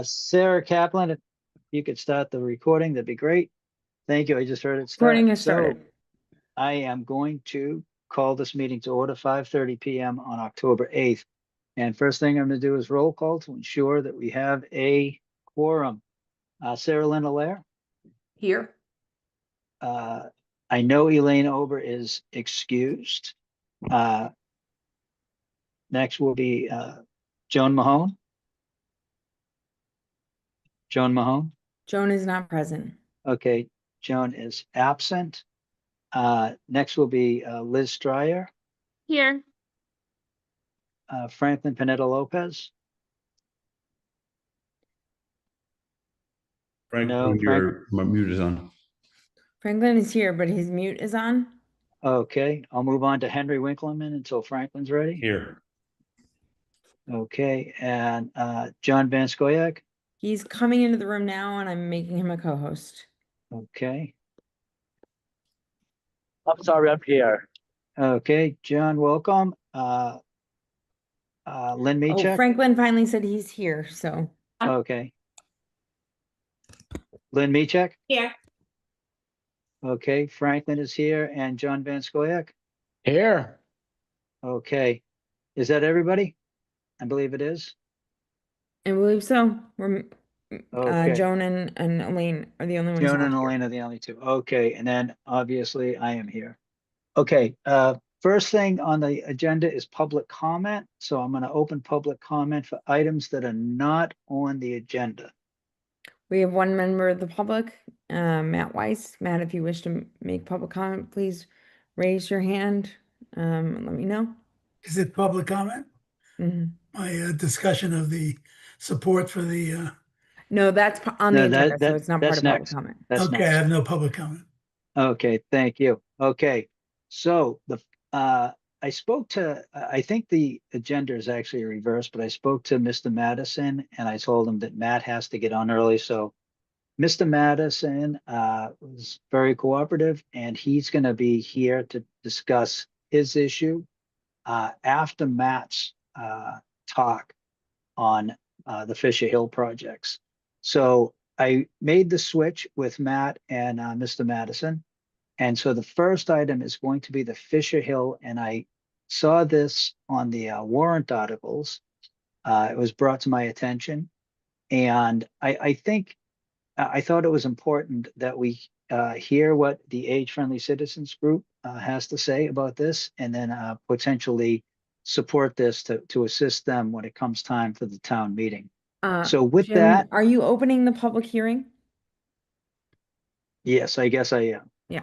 Sarah Kaplan, if you could start the recording, that'd be great. Thank you. I just heard it Recording start. has started. So I am going to call this meeting to order 5:30 p.m. on October 8th. And first thing I'm going to do is roll call to ensure that we have a quorum. Sarah Lynn Allaire. Here. I know Elaine Ober is excused. Next will be Joan Mahone. Joan Mahone. Joan is not present. Okay, Joan is absent. Next will be Liz Stryer. Here. Franklin Pineda Lopez. Franklin, your mute is on. Franklin is here, but his mute is on. Okay, I'll move on to Henry Winkleman until Franklin's ready. Here. Okay, and John Van Scoyac. He's coming into the room now, and I'm making him a co-host. Okay. I'm sorry, I'm here. Okay, John, welcome. Lynn Oh, Michek. Franklin finally said he's here, so. Okay. Lynn Michek. Here. Okay, Franklin is here, and John Van Scoyac. Here. Okay, is that everybody? I believe it is. I believe so. We're Okay. Joan and Elaine are the only ones. Joan not and here. Elaine are the only two. Okay, and then obviously I am here. Okay, first thing on the agenda is public comment. So I'm going to open public comment for items that are not on the agenda. We have one member of the public, Matt Weiss. Matt, if you wish to make public comment, please raise your hand. Let me know. Is it public comment? Mhm. My discussion of the support for the, No, that's on the No, agenda, so it's not part that's of public next. comment. That's okay, I next. have no public comment. Okay, thank you. Okay, so I spoke to, I think the agenda is actually reversed, but I spoke to Mr. Madison and I told him that Matt has to get on early. So Mr. Madison was very cooperative and he's going to be here to discuss his issue after Matt's talk on the Fisher Hill projects. So I made the switch with Matt and Mr. Madison. And so the first item is going to be the Fisher Hill. And I saw this on the warrant articles. It was brought to my attention. And I think I thought it was important that we hear what the Age Friendly Citizens Group has to say about this, and then potentially support this to assist them when it comes time for the town meeting. So with Jim, that, are you opening the public hearing? yes, I guess I am. Yeah.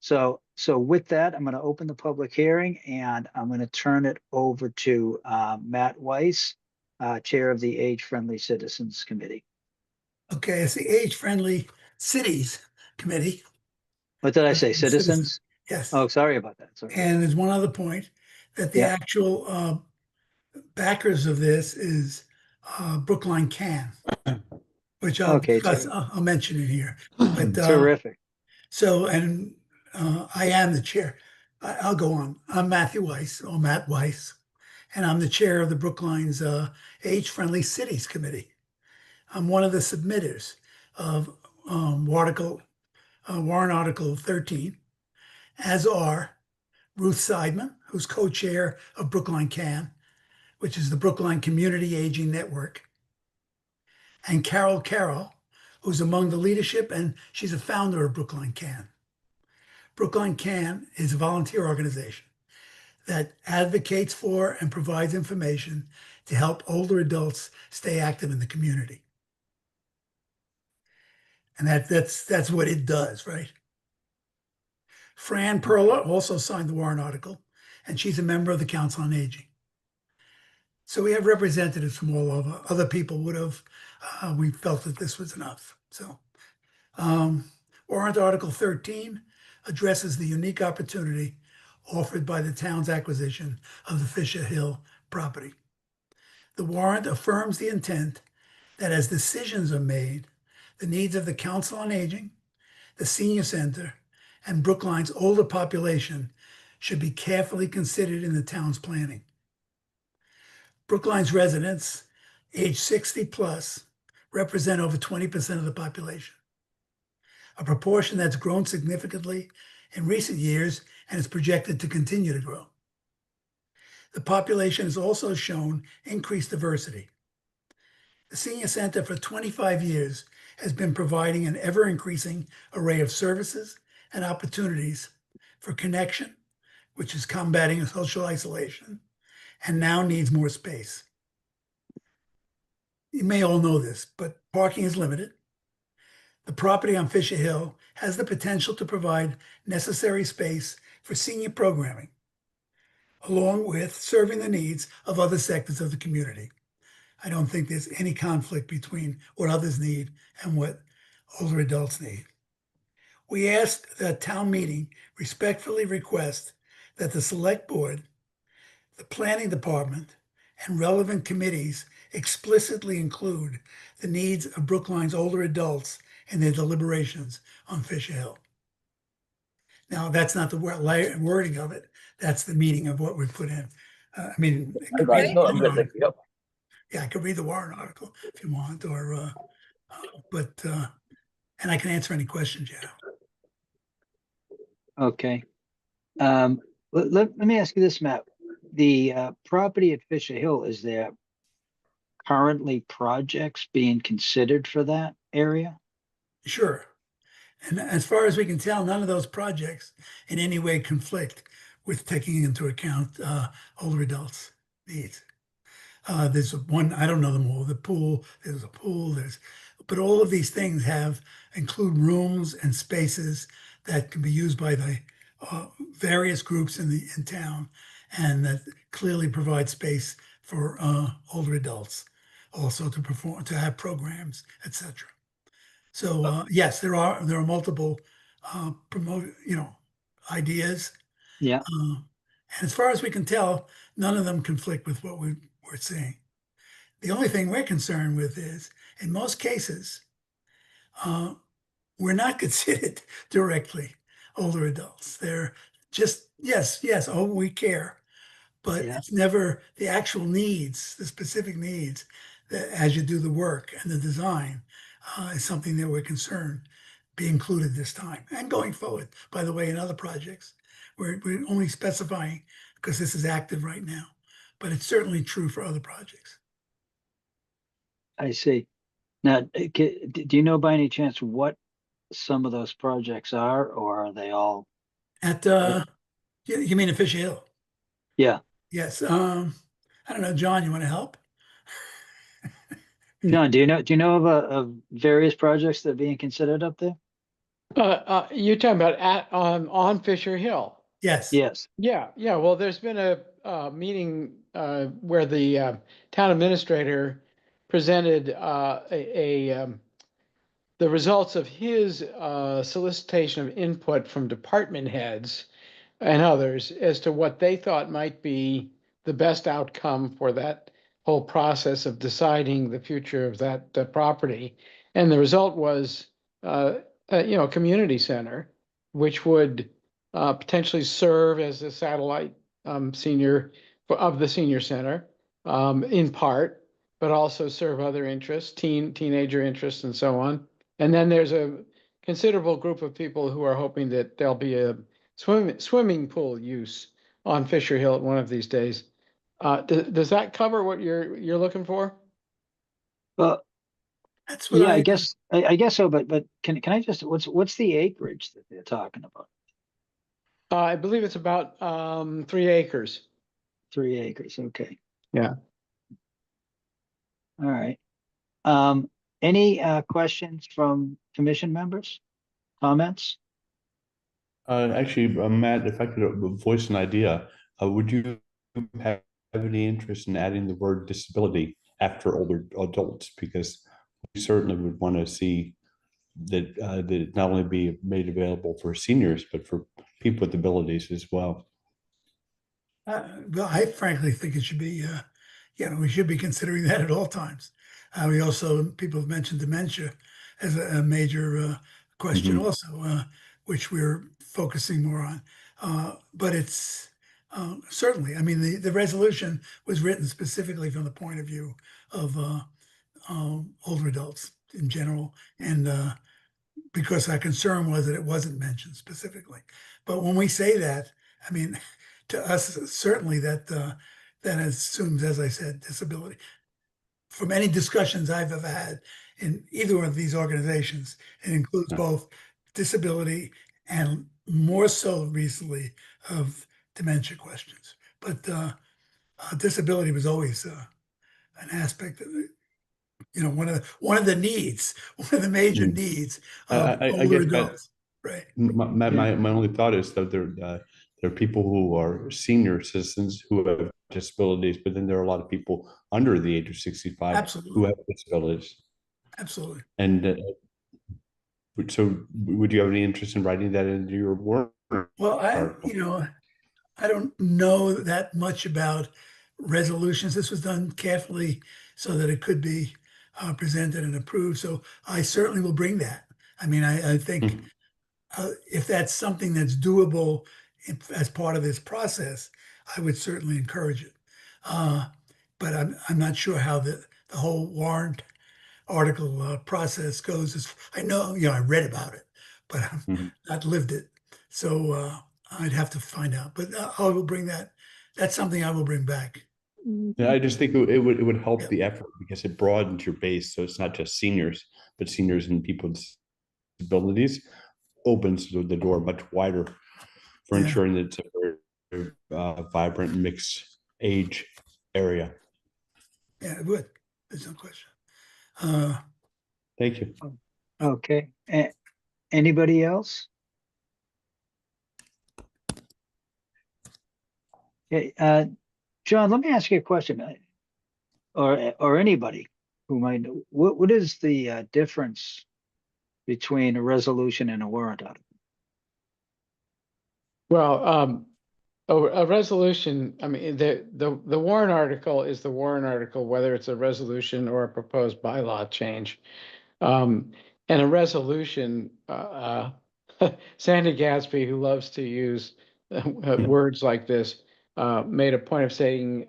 So with that, I'm going to open the public hearing and I'm going to turn it over to Matt Weiss, Chair of the Age Friendly Citizens Committee. Okay, it's the Age Friendly Cities Committee. What did I say? Citizens? Yes. Oh, sorry about that. Sorry. And there's one other point that the Yeah. actual backers of this is Brookline Can, which I'll Okay, discuss. I'll mention it here. But terrific. so, and I am the chair. I'll go on. I'm Matthew Weiss, or Matt Weiss, and I'm the chair of the Brookline's Age Friendly Cities Committee. I'm one of the submitters of warrant article 13, as are Ruth Seidman, who's co-chair of Brookline Can, which is the Brookline Community Aging Network, and Carol, who's among the leadership, and she's a founder of Brookline Can. Brookline Can is a volunteer organization that advocates for and provides information to help older adults stay active in the community. And that's what it does, right? Fran Perla also signed the warrant article, and she's a member of the Council on Aging. So we have representatives from all over. Other people would have, we felt that this was enough. So warrant article 13 addresses the unique opportunity offered by the town's acquisition of the Fisher Hill property. The warrant affirms the intent that as decisions are made, the needs of the Council on Aging, the Senior Center, and Brookline's older population should be carefully considered in the town's planning. Brookline's residents age 60 plus represent over 20% of the population, a proportion that's grown significantly in recent years and is projected to continue to grow. The population has also shown increased diversity. The Senior Center for 25 years has been providing an ever-increasing array of services and opportunities for connection, which is combating social isolation, and now needs more space. You may all know this, but parking is limited. The property on Fisher Hill has the potential to provide necessary space for senior programming, along with serving the needs of other sectors of the community. I don't think there's any conflict between what others need and what older adults need. We ask that town meeting respectfully request that the select board, the planning department, and relevant committees explicitly include the needs of Brookline's older adults in their deliberations on Fisher Hill. Now, that's not the wording of it. That's the meaning of what we put in. I mean, it could Right, be no, I'm good, thank you. Yep. yeah, I could read the warrant article if you want, or and I can answer any questions you have. Okay. Let me ask you this, Matt. The property at Fisher Hill, is there currently projects being considered for that area? Sure. And as far as we can tell, none of those projects in any way conflict with taking into account older adults' needs. There's one, I don't know them all, the pool, there's a pool, but all of these things include rooms and spaces that can be used by the various groups in town, and that clearly provide space for older adults, also to have programs, etc. So yes, there are multiple ideas, Yeah, and as far as we can tell, none of them conflict with what we're seeing. The only thing we're concerned with is, in most cases, we're not considered directly older adults. They're just, yes, oh, we care, but Yeah. it's never the actual needs, the specific needs that as you do the work and the design is something that we're concerned be included this time and going forward. By the way, in other projects, we're only specifying because this is active right now, but it's certainly true for other projects. I see. Now, do you know by any chance what some of those projects are, or are they all? At you mean at Fisher Hill? Yeah. Yes. I don't know, John, you want to help? John, do you know of various projects that are being considered up there? You're talking about on Fisher Hill. Yes. Yes. Yeah. Well, there's been a meeting where the town administrator presented the results of his solicitation of input from department heads and others as to what they thought might be the best outcome for that whole process of deciding the future of that property. And the result was, a community center, which would potentially serve as a satellite senior of the senior center in part, but also serve other interests, teenager interests, and so on. And then there's a considerable group of people who are hoping that there'll be a swimming pool use on Fisher Hill one of these days. Does that cover what you're looking for? Well, That's what yeah, I guess so, but can I just, what's the acreage that they're talking about? I believe it's about 3 acres. 3 acres, okay. Yeah. All right. Any questions from commission members? Comments? Actually, Matt, if I could voice an idea, would you have any interest in adding the word disability after older adults? Because we certainly would want to see that that it not only be made available for seniors, but for people with abilities as well. well, I frankly think it should be, we should be considering that at all times. We also, people have mentioned dementia as a major question Mhm. also, which we're focusing more on. But it's certainly, I mean, the resolution was written specifically from the point of view of older adults in general, and because our concern was that it wasn't mentioned specifically. But when we say that, I mean, to us, certainly that assumes, as I said, disability. From any discussions I've ever had in either of these organizations, it includes Yeah. both disability and more so recently of dementia questions. But disability was always an aspect of it. One of the needs, one of the major Mm. needs I, of I older get that. adults, right? My only thought is that there are people who are senior citizens who have disabilities, but then there are a lot of people under the age of 65 who Absolutely, have disabilities. absolutely. And so, would you have any interest in writing that into your warrant Well, article? I don't know that much about resolutions. This was done carefully so that it could be presented and approved. So I certainly will bring that. I mean, I think Hmm. if that's something that's doable as part of this process, I would certainly encourage it. But I'm not sure how the whole warrant article process goes. I know, I read about it, but I've Hmm. not lived it. So I'd have to find out. But I will bring that. That's something I will bring back. Yeah, I just think it would help Yeah, the effort because it broadens your base. So it's not just seniors, but seniors and people with disabilities opens the door much wider for yeah, ensuring that it's a very vibrant mixed age area. yeah, it would. There's no question. Uh, Thank you. Okay. Anybody else? Okay, John, let me ask you a question, or anybody who might know. What is the difference between a resolution and a warrant article? Well, a resolution, I mean, the warrant article is the warrant article, whether it's a resolution or a proposed bylaw change. And a resolution, Sandy Gatsby, who loves to use words like this, made a point of saying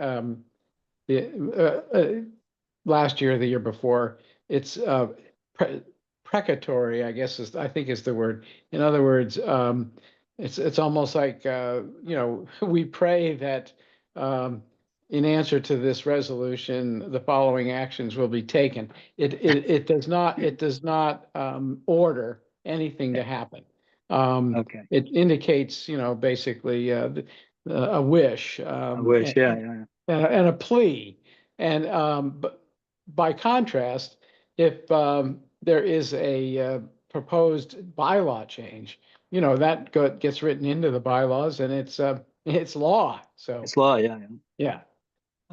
last year, or the year before, it's precatory, I guess I think is the word. In other words, it's almost like we pray that in answer to this resolution, the following actions will be taken. It does not order anything to happen. Okay, It indicates, basically a wish, I wish, yeah. and a plea. And but by contrast, if there is a proposed bylaw change, that gets written into the bylaws and it's law. So It's law, yeah. yeah.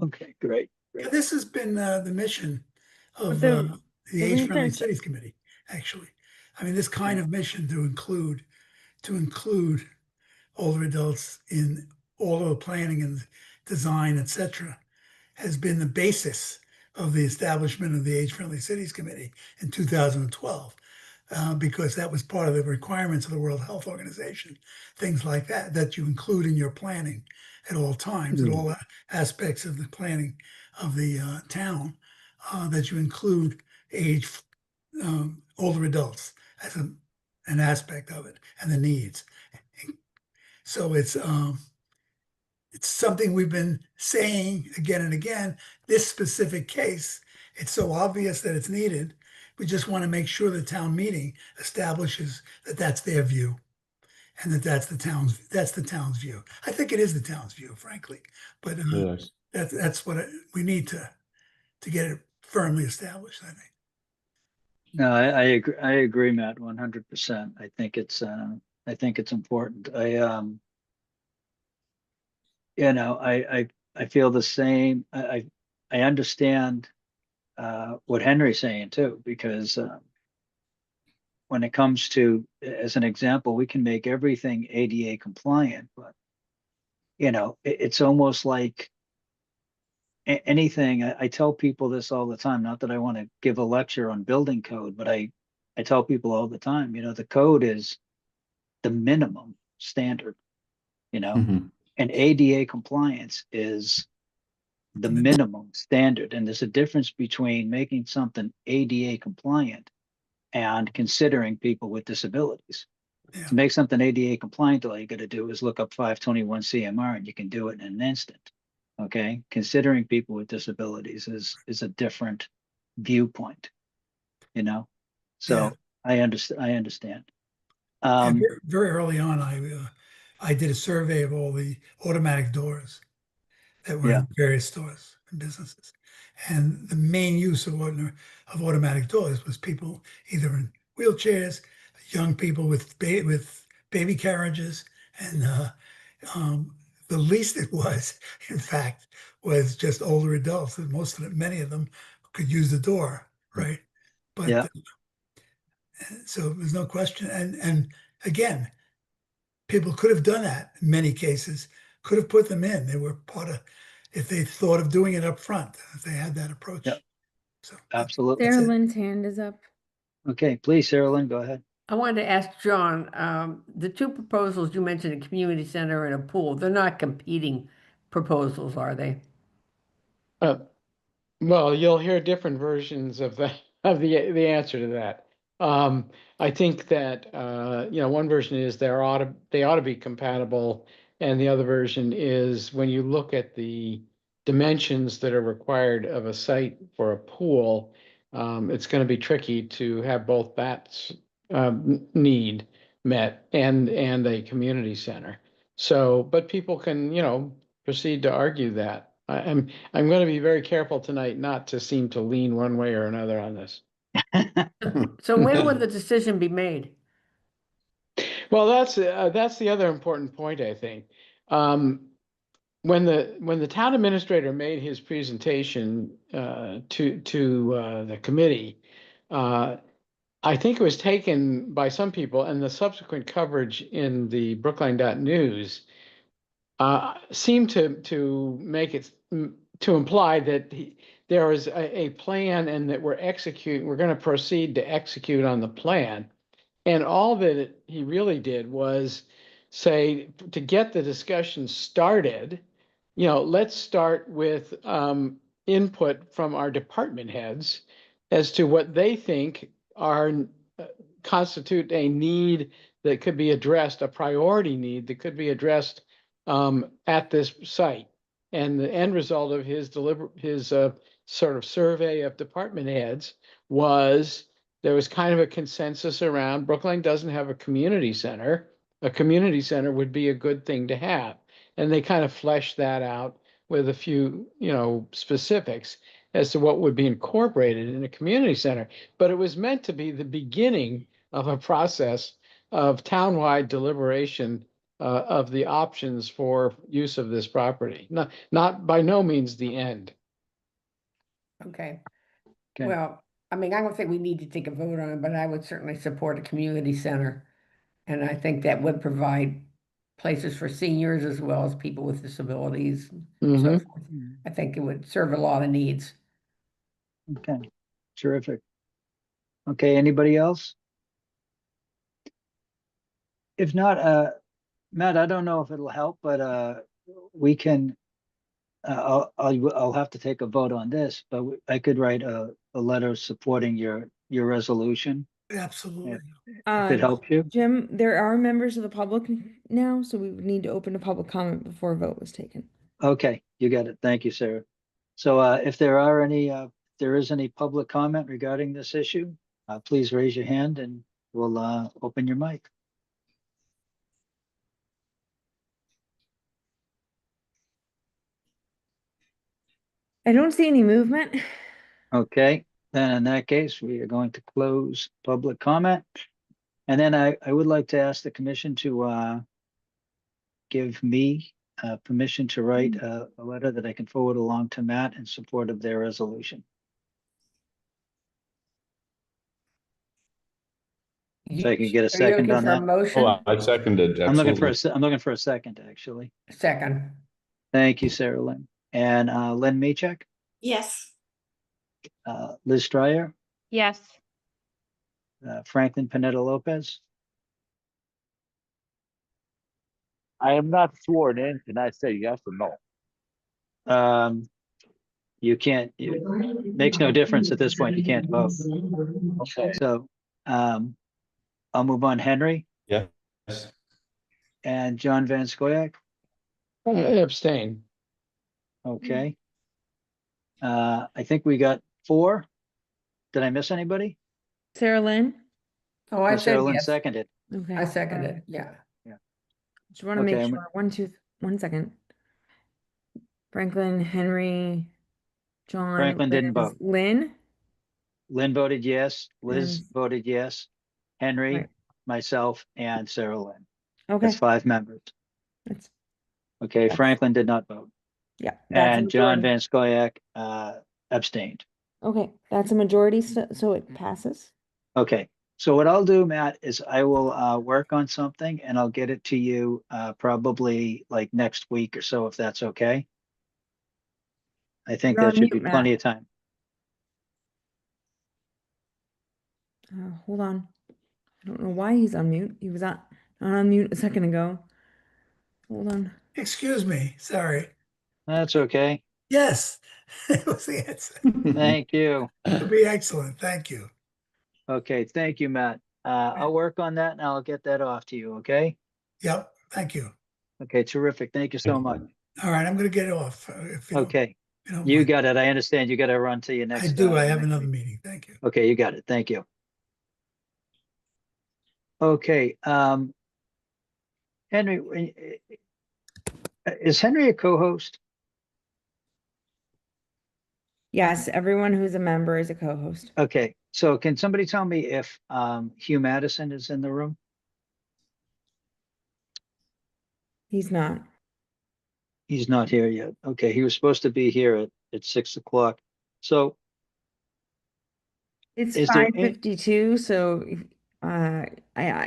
Okay, great, yeah, great. this has been the mission But of the the Age Friendly research, Cities Committee, actually. I mean, this kind of mission to include older adults in all of the planning and design, etc., has been the basis of the establishment of the Age Friendly Cities Committee in 2012, because that was part of the requirements of the World Health Organization, things like that you include in your planning at all times, at all aspects of the planning of the town, that you include age older adults as an aspect of it and the needs. So it's something we've been saying again and again. This specific case, it's so obvious that it's needed. We just want to make sure the town meeting establishes that that's their view and that's the town's view. I think it is the town's view, frankly, but Yes. that's what we need to get it firmly established, I think. No, I agree, Matt, 100%. I think it's important. I feel the same. I understand what Henry's saying too, because when it comes to, as an example, we can make everything ADA compliant, but it's almost like anything. I tell people this all the time, not that I want to give a lecture on building code, but I tell people all the time, the code is the minimum standard, Mhm. and ADA compliance is the minimum standard. And there's a difference between making something ADA compliant and considering people with disabilities. Yeah. To make something ADA compliant, all you got to do is look up 521 CMR and you can do it in an instant. Okay. Considering people with disabilities is a different viewpoint, you know? So I understand. Yeah, very early on, I did a survey of all the automatic doors that were Yeah. in various stores and businesses. And the main use of automatic doors was people either in wheelchairs, young people with baby carriages, and the least it was, in fact, was just older adults. And many of them could use the door, right? But Yeah. so there's no question. And again, people could have done that in many cases, could have put them in. They were part of, if they thought of doing it up front, if they had that approach. Yeah. So Absolutely. that's Sarah it. Lynn's hand is up. Okay, please, Sarah Lynn, go ahead. I wanted to ask John, the two proposals you mentioned, a community center and a pool, they're not competing proposals, are they? Well, you'll hear different versions of the answer to that. I think that one version is they ought to be compatible, and the other version is when you look at the dimensions that are required of a site for a pool, it's going to be tricky to have both that need met and a community center. So, but people can proceed to argue that. I'm going to be very careful tonight not to seem to lean one way or another on this. So when would the decision be made? Well, that's the other important point, I think. When the town administrator made his presentation to the committee, I think it was taken by some people, and the subsequent coverage in the Brookline.news seemed to make it to imply that there is a plan and that we're going to proceed to execute on the plan. And all that he really did was say, to get the discussion started, let's start with input from our department heads as to what they think constitute a need that could be addressed, a priority need that could be addressed at this site. And the end result of his sort of survey of department heads was there was kind of a consensus around Brookline doesn't have a community center. A community center would be a good thing to have. And they kind of fleshed that out with a few, specifics as to what would be incorporated in a community center. But it was meant to be the beginning of a process of townwide deliberation of the options for use of this property. Not by no means the end. Okay. Okay. Well, I mean, I don't think we need to take a vote on it, but I would certainly support a community center. And I think that would provide places for seniors as well as people with disabilities and so Mhm. forth. I think it would serve a lot of needs. Okay, terrific. Okay, anybody else? If not, Matt, I don't know if it'll help, but we can, I'll have to take a vote on this, but I could write a letter supporting your resolution. Absolutely. If it helps you. Jim, there are members of the public now, so we would need to open a public comment before a vote was taken. Okay, you got it. Thank you, Sarah. So if there is any public comment regarding this issue, please raise your hand and we'll open your mic. I don't see any movement. Okay, then in that case, we are going to close public comment. And then I would like to ask the commission to give me permission to write a letter that I can forward along to Matt in support of their resolution. So I can get a Are you second looking on for a that. motion? Oh, I seconded, I'm looking for absolutely. I'm looking for a second, actually. Second. Thank you, Sarah Lynn. And Lynn Mechek, Yes. Liz Stryer, Yes. Franklin Panetta Lopez, I am not sworn in. Can I say yes or no? um, you can't, it makes no difference at this point. You can't vote. Okay. So, I'll move on. Henry Yes. and John Van Scoyac. Abstain. Okay. I think we got 4. Did I miss anybody? Sarah Lynn? Oh, I Oh, said Sarah Lynn yes. seconded. Okay. I second it, yeah. Just want to Okay, make I'm- sure. 1 second. Franklin, Henry, John, Franklin didn't Liz, vote. Lynn, Lynn voted yes. Liz And- voted yes. Henry, Right. myself, and Sarah Lynn. okay, That's 5 members. that's, Okay, That's- Franklin did not vote. yeah, that's a And John majority. Van Scoyac abstained. Okay, that's a majority, so it passes. Okay, so what I'll do, Matt, is I will work on something and I'll get it to you probably like next week or so, if that's okay. I think You're that on should be mute, Matt. plenty of time. Hold on. I don't know why he's on mute. He was on mute a second ago. Hold on. Excuse me, sorry. That's okay. Yes, it was the answer. Thank you. It'll be excellent, thank you. Okay, thank you, Matt. I'll work on that and I'll get that off to you, okay? Yep, thank you. Okay, terrific. Thank you so much. All right, I'm gonna get off. If you don't, Okay, you don't you mind. got it. I understand you got to run to your I next. do, I have next another meeting. meeting, thank you. Okay, you got it. Thank you. Okay, Henry, is Henry a co-host? Yes, everyone who's a member is a co-host. Okay, so can somebody tell me if Hugh Madison is in the room? He's not. He's not here yet. Okay, he was supposed to be here at 6 o'clock. So It's is there 5:52, so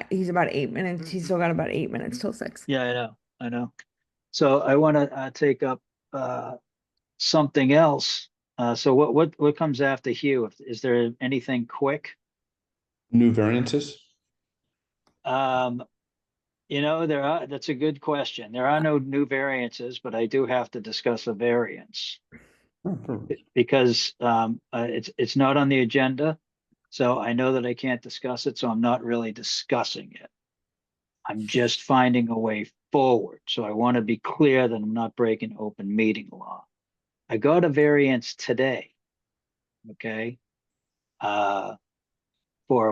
he's about 8 minutes. He's still got about 8 minutes till 6. Yeah, I know. So I want to take up something else. So what comes after Hugh? Is there anything quick? New variances? That's a good question. There are no new variances, but I do have to discuss a variance Oh, perfect. because it's not on the agenda. So I know that I can't discuss it, so I'm not really discussing it. I'm just finding a way forward. So I want to be clear that I'm not breaking open meeting law. I got a variance today, okay, for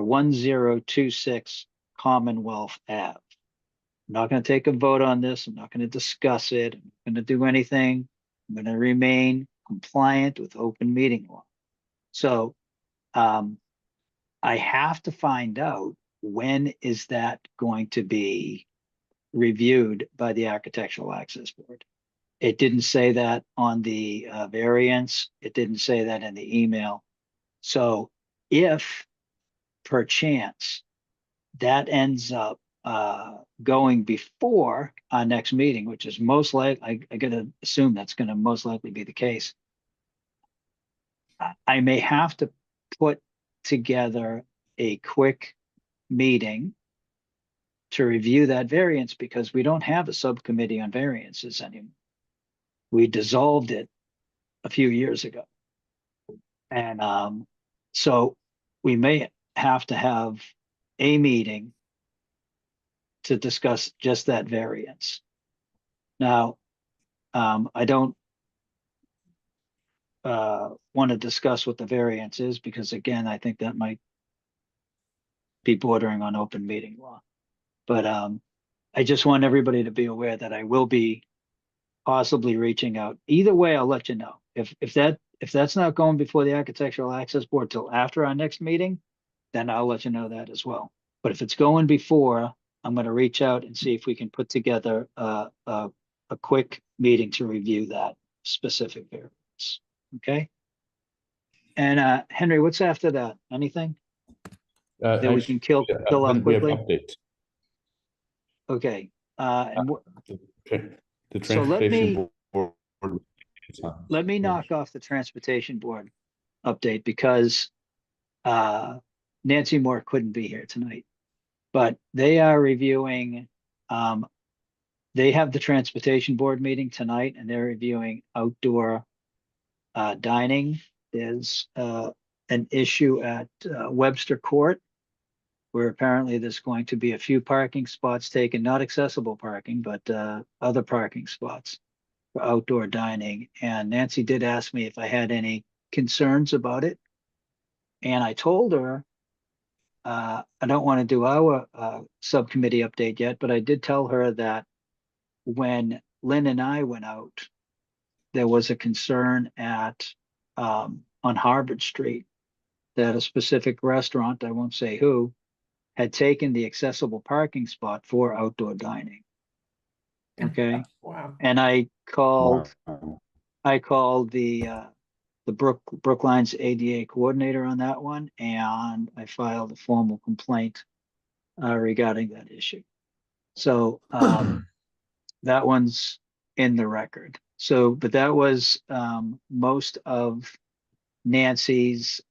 1026 Commonwealth Ave. I'm not going to take a vote on this. I'm not going to discuss it. I'm not going to do anything. I'm going to remain compliant with open meeting law. So I have to find out, when is that going to be reviewed by the Architectural Access Board? It didn't say that on the variance. It didn't say that in the email. So if perchance that ends up going before our next meeting, which is most likely, I gotta assume that's gonna most likely be the case. I may have to put together a quick meeting to review that variance because we don't have a subcommittee on variances anymore. We dissolved it a few years ago. And so we may have to have a meeting to discuss just that variance. Now, I don't want to discuss what the variance is because again, I think that might be bordering on open meeting law. But I just want everybody to be aware that I will be possibly reaching out. Either way, I'll let you know. If that's not going before the Architectural Access Board till after our next meeting, then I'll let you know that as well. But if it's going before, I'm going to reach out and see if we can put together a quick meeting to review that specific variance. Okay. And Henry, what's after that? Anything that we can kill off We have quickly? updates. Okay. And The So let transportation board. let me knock off the transportation board update because Nancy Moore couldn't be here tonight, but they are reviewing. They have the transportation board meeting tonight, and they're reviewing outdoor dining. There's an issue at Webster Court, where apparently there's going to be a few parking spots taken, not accessible parking, but other parking spots for outdoor dining. And Nancy did ask me if I had any concerns about it. And I told her, I don't want to do our subcommittee update yet, but I did tell her that when Lynn and I went out, there was a concern at on Harvard Street that a specific restaurant, I won't say who, had taken the accessible parking spot for outdoor dining. Okay. Wow. And I called the Brookline's ADA coordinator on that one, and I filed a formal complaint regarding that issue. So that one's in the record. So, but that was most of Nancy's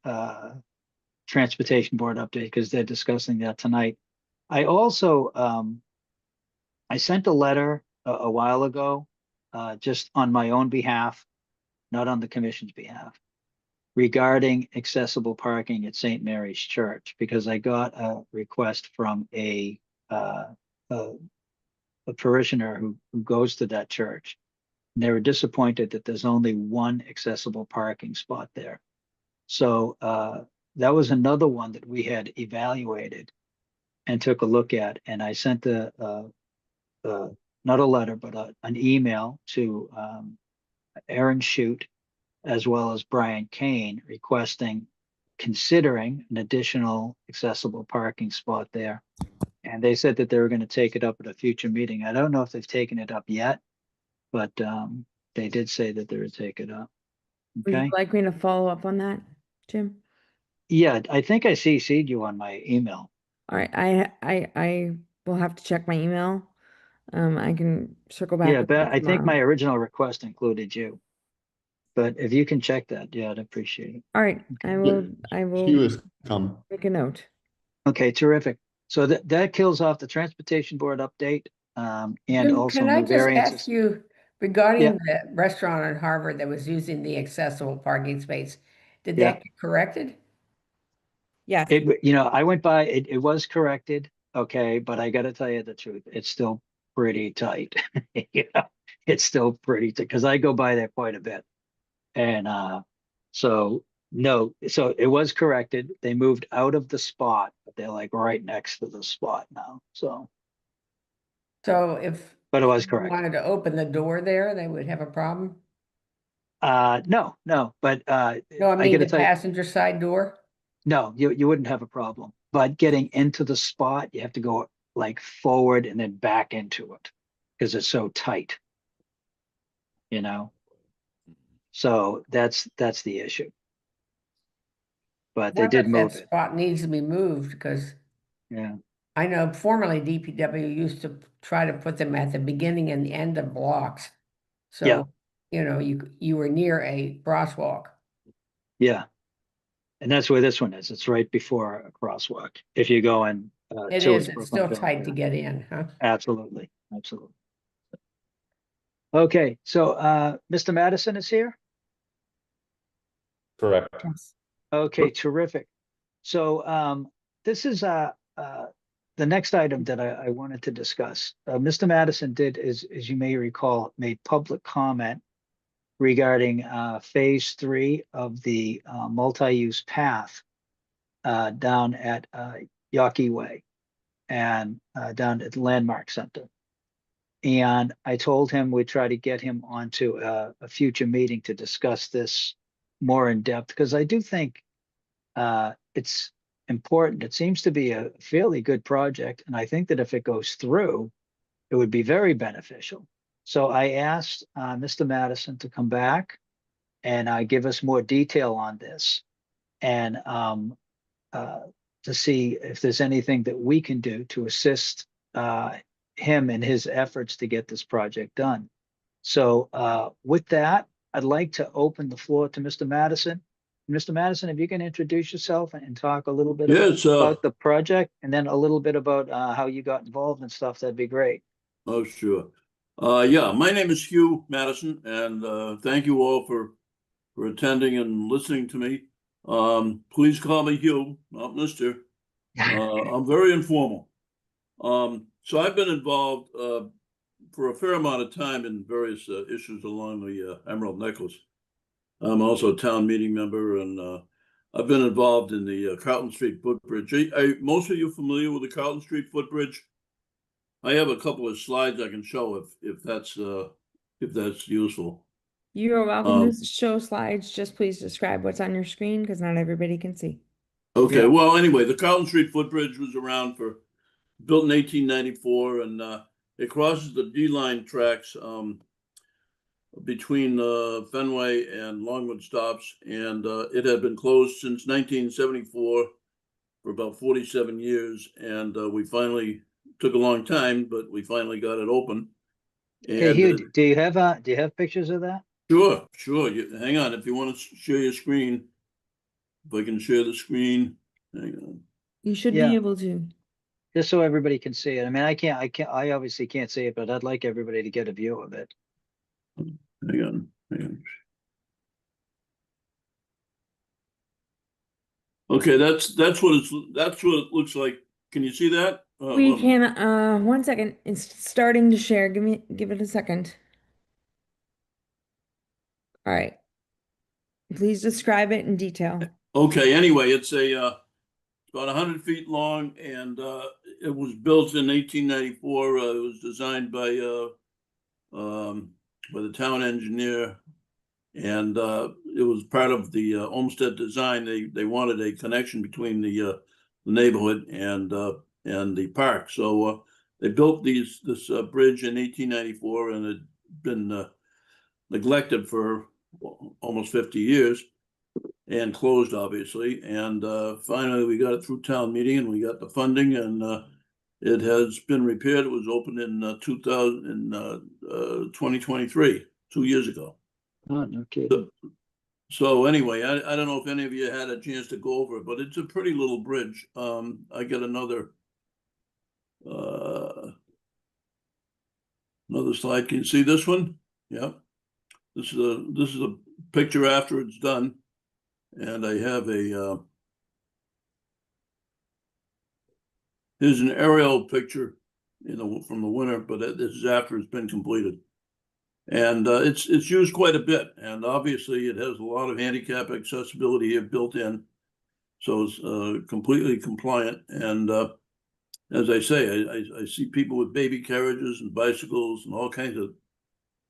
transportation board update, because they're discussing that tonight. I also I sent a letter a while ago, just on my own behalf, not on the commission's behalf, regarding accessible parking at St. Mary's Church, because I got a request from a parishioner who goes to that church. And they were disappointed that there's only one accessible parking spot there. So that was another one that we had evaluated and took a look at. And I sent not a letter, but an email to Aaron Shute, as well as Brian Kane, requesting, considering an additional accessible parking spot there. And they said that they were going to take it up at a future meeting. I don't know if they've taken it up yet, but they did say that they would take it up. Would Okay. you like me to follow up on that, Jim? Yeah, I think I CC'd you on my email. All right, I will have to check my email. I can circle back Yeah, with but you I think tomorrow. my original request included you. But if you can check that, yeah, I'd appreciate it. All right, Okay. I She will was come. make a note. Okay, terrific. So that kills off the transportation board update, and Jim, also can I new just ask variances. you Yeah. regarding the restaurant on Harvard that was using the accessible parking space, did Yeah. that get corrected? Yes. I went by, it was corrected, okay, but I gotta tell you the truth, it's still pretty tight. It's still pretty tight, because I go by there quite a bit. And so no, so it was corrected. They moved out of the spot, but they're like right next to the spot now. So, So if but it was someone corrected. wanted to open the door there, they would have a problem? No, but No, I I mean gotta the tell you, passenger side door? no, you wouldn't have a problem. But getting into the spot, you have to go like forward and then back into it because it's so tight, you know? So that's the issue. But they Wonder did if that move it. spot needs to be moved, because Yeah. I know formerly DPW used to try to put them at the beginning and the end of blocks. Yeah. So, you were near a crosswalk. Yeah. And that's where this one is. It's right before a crosswalk. If you go in It towards is, it's Brookline still Village. tight to Yeah. get in, huh? Absolutely. Absolutely. Okay, so Mr. Madison is here. Correct. Yes. Okay, terrific. So this is the next item that I wanted to discuss. Mr. Madison did, as you may recall, made public comment regarding phase 3 of the multi-use path down at Yawkey Way and down at the Landmark Center. And I told him we'd try to get him onto a future meeting to discuss this more in depth, because I do think it's important. It seems to be a fairly good project, and I think that if it goes through, it would be very beneficial. So I asked Mr. Madison to come back and give us more detail on this, and to see if there's anything that we can do to assist him in his efforts to get this project done. So with that, I'd like to open the floor to Mr. Madison. Mr. Madison, if you can introduce yourself and talk a little bit Yes, about the project, and then a little bit about how you got involved and stuff, that'd be great. oh, sure. Yeah, my name is Hugh Madison, and thank you all for for attending and listening to me. Please call me Hugh, not Mr. I'm very informal. So I've been involved for a fair amount of time in various issues along the Emerald Necklace. I'm also a town meeting member, and I've been involved in the Carlton Street footbridge. Are most of you familiar with the Carlton Street footbridge? I have a couple of slides I can show if that's useful. You are welcome to show slides. Just please describe what's on your screen because not everybody can see. Okay, Yeah. well, anyway, the Carlton Street footbridge was around built in 1894, and it crosses the D-line tracks between Fenway and Longwood stops, and it had been closed since 1974 for about 47 years, and we finally took a long time, but we finally got it open. Okay, And Hugh, do you have pictures of that? sure. Hang on, if you want to share your screen, if I can share the screen, hang on. You should Yeah. be able to. Just so everybody can see it. I mean, I obviously can't see it, but I'd like everybody to get a view of it. Hang on. Okay, that's what it looks like. Can you see that? We can, 1 second. It's starting to share. Give it a second. All right. Please describe it in detail. Okay, anyway, it's about 100 feet long, and it was built in 1894. It was designed by the town engineer, and it was part of the Olmsted design. They wanted a connection between the neighborhood and the park, so they built this bridge in 1894, and it had been neglected for almost 50 years and closed, obviously. And finally, we got it through town meeting, and we got the funding, and it has been repaired. It was opened in 2023, 2 years ago. Oh, okay. So anyway, I don't know if any of you had a chance to go over it, but it's a pretty little bridge. I got another slide. Can you see this one? Yeah. This is a picture after it's done. And I have here's an aerial picture, from the winter, but this is after it's been completed. And it's used quite a bit, and obviously it has a lot of handicap accessibility here built in, so it's completely compliant. And as I say, I see people with baby carriages and bicycles and all kinds of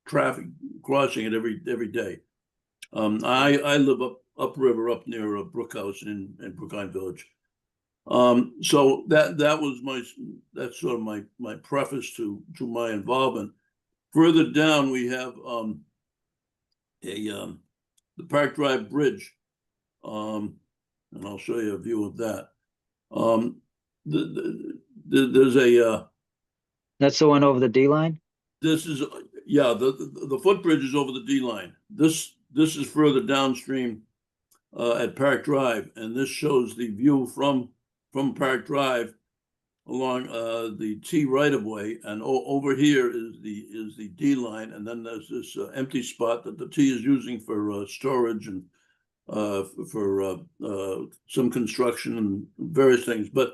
traffic crossing it every day. I live upriver up near Brook House in Brookline Village. So that's sort of my preface to my involvement. Further down, we have the Park Drive Bridge, and I'll show you a view of that. There's a That's the one over the D line? this is the footbridge is over the D line. This is further downstream at Park Drive, and this shows the view from Park Drive along the T right of way, and over here is the D line, and then there's this empty spot that the T is using for storage and for some construction and various things. But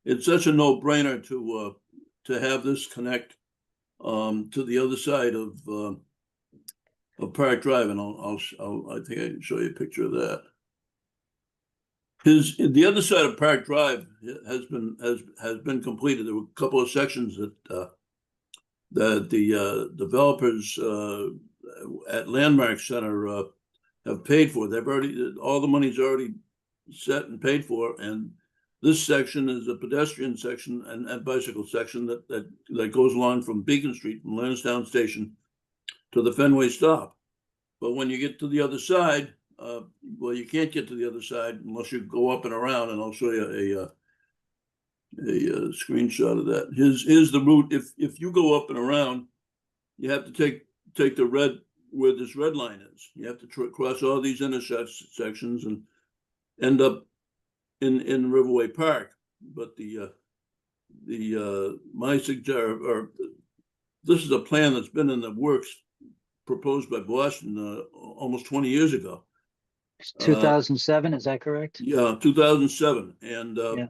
it's such a no-brainer to have this connect to the other side of Park Drive, and I think I can show you a picture of that. The other side of Park Drive has been completed. There were a couple of sections that the developers at Landmark Center have paid for. All the money's already set and paid for, and this section is a pedestrian section and bicycle section that goes along from Beacon Street, from Lansdowne Station to the Fenway stop. But when you get to the other side, well, you can't get to the other side unless you go up and around, and I'll show you a screenshot of that. Here's the route. If you go up and around, you have to take the red, where this red line is. You have to cross all these intersections and end up in Riverway Park. But my suggestion, or this is a plan that's been in the works proposed by Boston almost 20 years ago. 2007, is that correct? Yeah, 2007. And Yeah.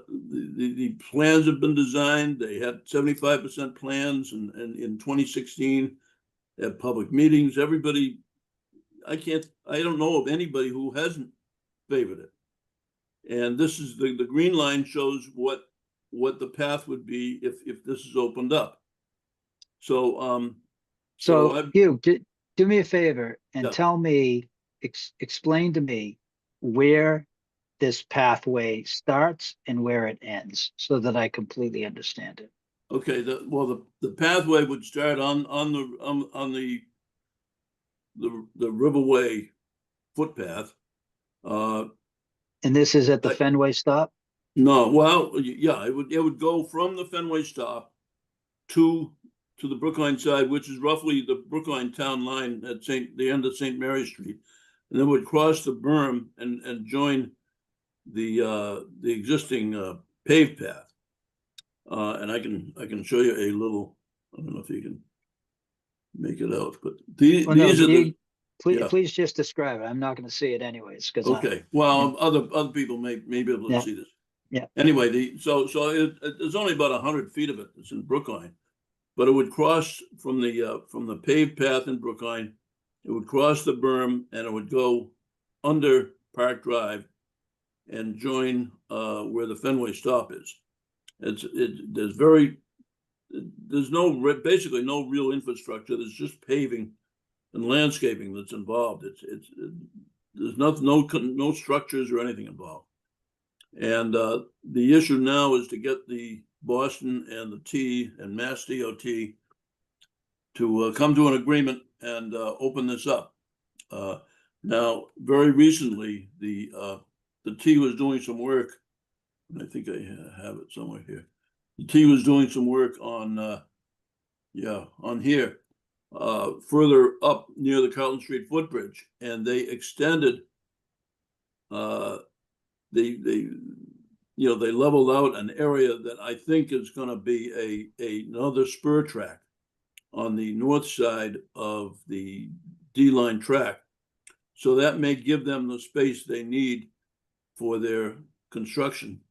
the plans have been designed. They had 75% plans, and in 2016, they had public meetings. Everybody, I don't know of anybody who hasn't favored it. And this is the green line shows what the path would be if this is opened up. So So Hugh, do me a favor and Yeah. tell me, explain to me where this pathway starts and where it ends so that I completely understand it. okay, the pathway would start on the Riverway footpath. And this is at the Fenway stop? No, well, yeah, it would go from the Fenway stop to the Brookline side, which is roughly the Brookline town line at the end of St. Mary Street, and then would cross the berm and join the existing paved path. And I can show you a little. I don't know if you can make it out, but these are the. Please just describe it. I'm not going to see it anyways because Okay. Well, other people may be able to see this. Yeah. Anyway, so there's only about 100 feet of it that's in Brookline, but it would cross from the paved path in Brookline. It would cross the berm and it would go under Park Drive and join where the Fenway stop is. There's basically no real infrastructure. There's just paving and landscaping that's involved. There's no structures or anything involved. And the issue now is to get the Boston and the T and Mass DOT to come to an agreement and open this up. Now, very recently, the T was doing some work, and I think I have it somewhere here. The T was doing some work on here, further up near the Carlton Street footbridge, and they extended. They leveled out an area that I think is going to be another spur track on the north side of the D-line track. So that may give them the space they need for their construction.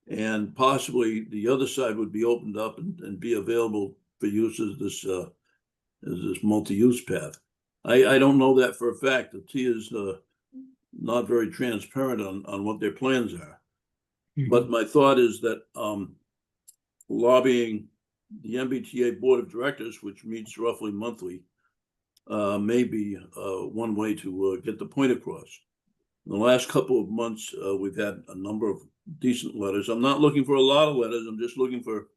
And possibly the other side would be opened up and be available for use as this multi-use path. I don't know that for a fact. The T is not very transparent on what their plans are. But my thought is that lobbying the MBTA Board of Directors, which meets roughly monthly, may be one way to get the point across. In the last couple of months, we've had a number of decent letters. I'm not looking for a lot of letters. I'm just looking for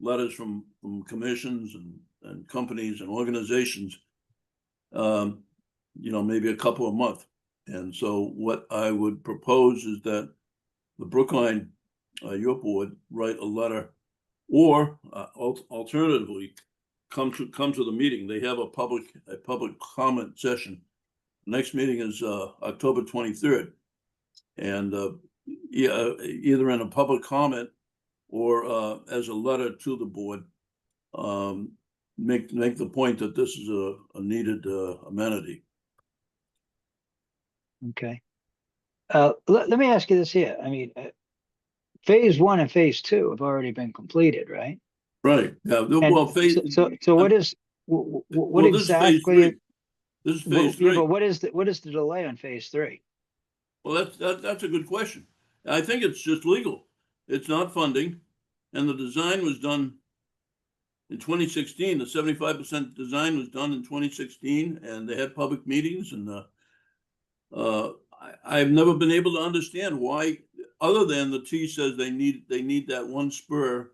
letters from commissions and companies and organizations, maybe a couple a month. And so what I would propose is that the Brookline, your board, write a letter, or alternatively, come to the meeting. They have a public comment session. Next meeting is October 23rd, and either in a public comment or as a letter to the board, make the point that this is a needed amenity. Okay. Let me ask you this here. I mean, phase 1 and phase 2 have already been completed, right? Right. Yeah. Well, so what is what exactly? This is phase 3. Yeah, but what is the delay on phase 3? Well, that's a good question. I think it's just legal. It's not funding, and the design was done in 2016. The 75% design was done in 2016, and they had public meetings. And I've never been able to understand why, other than the T says they need that one spur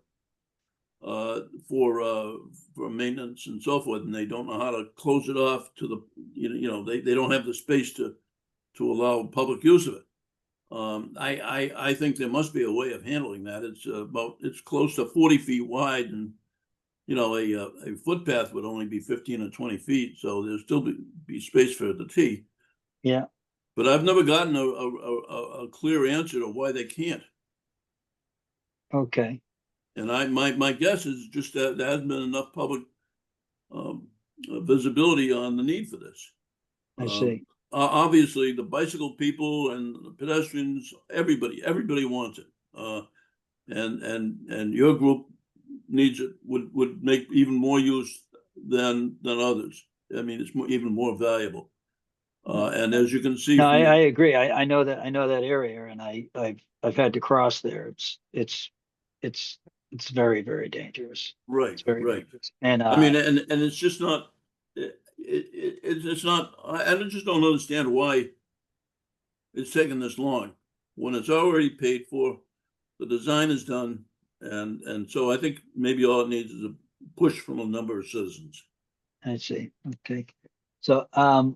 for maintenance and so forth, and they don't know how to close it off to the they don't have the space to allow public use of it. I think there must be a way of handling that. It's close to 40 feet wide, and a footpath would only be 15 or 20 feet, so there'll still be space for the T. Yeah. But I've never gotten a clear answer to why they can't. Okay. And my guess is just that there hasn't been enough public visibility on the need for this. I see. Obviously, the bicycle people and the pedestrians, everybody wants it. And your group needs it, would make even more use than others. I mean, it's even more valuable. And as you can see No, from I agree. I know that area, and I've had to cross there. It's very, very dangerous. right, It's very right. dangerous. And I mean, and it's just not. It's not. I just don't understand why it's taken this long when it's already paid for. The design is done, and so I think maybe all it needs is a push from a number of citizens. I see. Okay. So I'll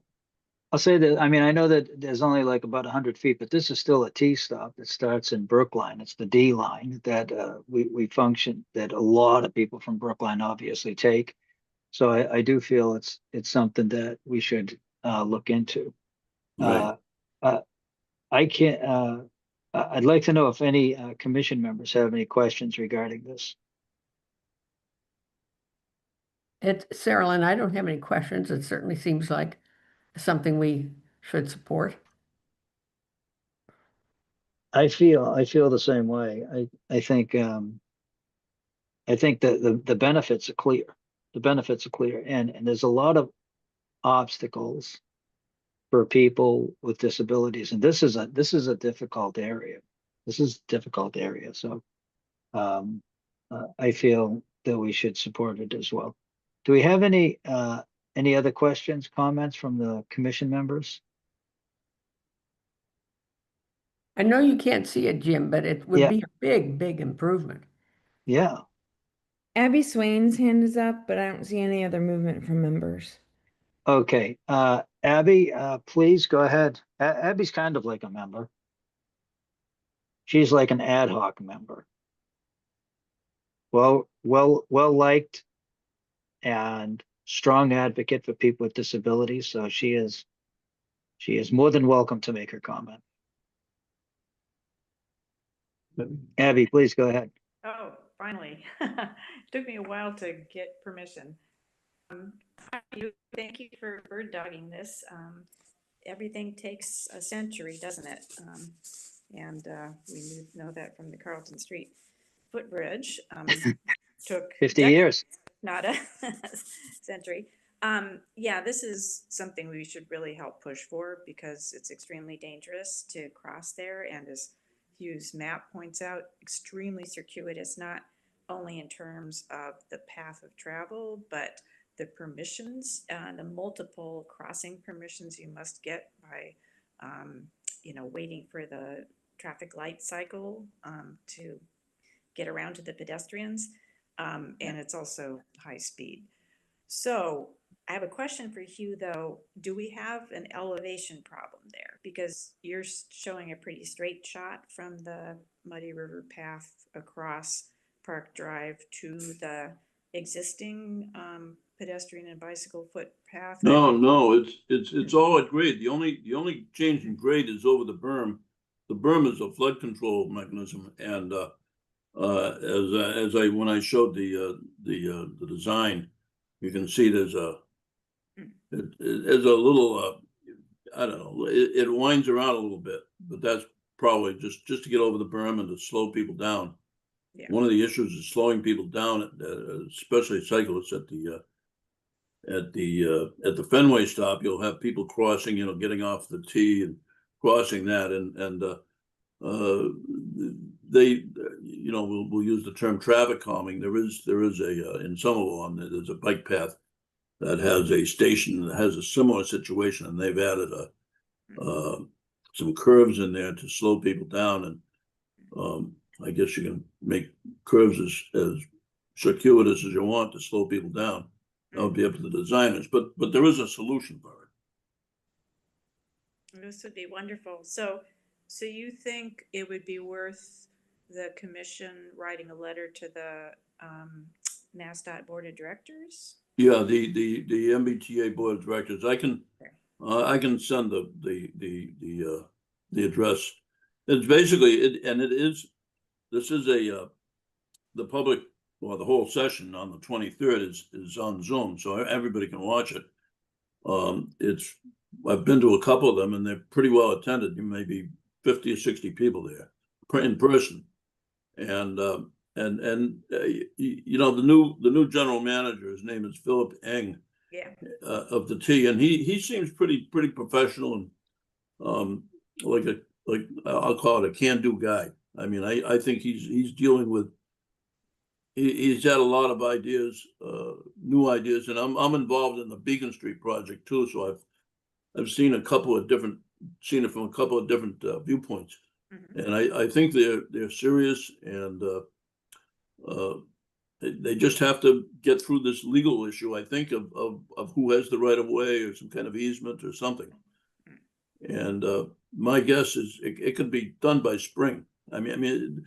say that, I mean, I know that there's only like about 100 feet, but this is still a T stop that starts in Brookline. It's the D line that we function, that a lot of people from Brookline obviously take. So I do feel it's something that we should look into. Right. I can't, I'd like to know if any commission members have any questions regarding this. Sarah Lynn, I don't have any questions. It certainly seems like something we should support. I feel the same way. I think that the benefits are clear. The benefits are clear, and there's a lot of obstacles for people with disabilities, and this is a difficult area. This is a difficult area, so I feel that we should support it as well. Do we have any other questions, comments from the commission members? I know you can't see it, Jim, but it would Yeah. be a big, big improvement. Yeah. Abby Swain's hand is up, but I don't see any other movement from members. Okay. Abby, please go ahead. Abby's kind of like a member. She's like an ad hoc member. Well liked and strong advocate for people with disabilities. So she is more than welcome to make her comment. Abby, please go ahead. Oh, finally. Took me a while to get permission. Thank you for bird dogging this. Everything takes a century, doesn't it? And we know that from the Carlton Street footbridge. Took 50 decades, years. not a century. Yeah, this is something we should really help push for because it's extremely dangerous to cross there, and as Hugh's map points out, extremely circuitous, not only in terms of the path of travel, but the permissions, the multiple crossing permissions you must get by, waiting for the traffic light cycle to get around to the pedestrians. And it's also high speed. So I have a question for Hugh, though. Do we have an elevation problem there? Because you're showing a pretty straight shot from the Muddy River path across Park Drive to the existing pedestrian and bicycle footpath. No, it's all at grade. The only change in grade is over the berm. The berm is a flood control mechanism, and when I showed the design, you can see there's a little I don't know, it winds around a little bit, but that's probably just to get over the berm and to slow people down. Yeah. One of the issues is slowing people down, especially cyclists at the Fenway stop. You'll have people crossing, getting off the T and crossing that, and they, we'll use the term traffic calming. There is in Somerville, there's a bike path that has a station that has a similar situation, and they've added some curves in there to slow people down, and I guess you can make curves as circuitous as you want to slow people down. That would be up to the designers, but there is a solution for it. This would be wonderful. So you think it would be worth the commission writing a letter to the MassDOT Board of Directors? Yeah, the MBTA Board of Directors. I can send the address. It's basically this is the public or the whole session on the 23rd is on Zoom, so everybody can watch it. I've been to a couple of them and they're pretty well attended. You may be 50 or 60 people there in person. And you know, the new general manager, his name is Philip Eng, Yeah. of the T, and he seems pretty professional and like I'll call it a can-do guy. I mean, I think he's dealing with he's had a lot of ideas, new ideas, and I'm involved in the Beacon Street project too. So I've seen it from a couple of different viewpoints, and I think they're serious, and they just have to get through this legal issue. I think of who has the right of way or some kind of easement or something. And my guess is it could be done by spring. I mean,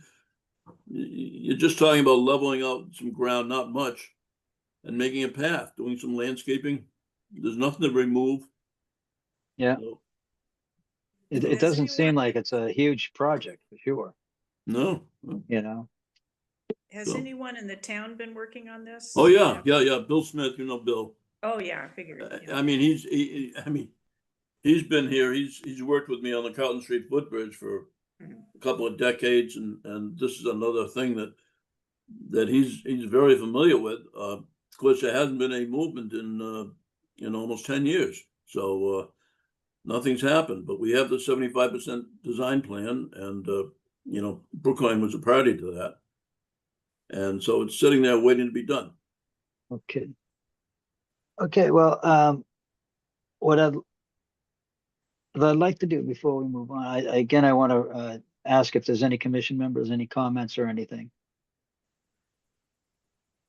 you're just talking about leveling out some ground, not much, and making a path, doing some landscaping. There's nothing to remove. Yeah. So, It Has doesn't seem anyone- like it's a huge project for sure, no. you know? Has So- anyone in the town been working on this? Oh yeah. Bill Smith, you know Bill. Oh, yeah, I figured. yeah. I mean, he's been here. He's worked with me on the Carlton Street footbridge for a couple of decades, and this is another thing that he's very familiar with. Of course, there hasn't been a movement in almost 10 years, so nothing's happened. But we have the 75% design plan, and you know, Brookline was a party to that, and so it's sitting there waiting to be done. Okay. Okay, well, what I'd like to do before we move on, I want to ask if there's any commission members, any comments or anything.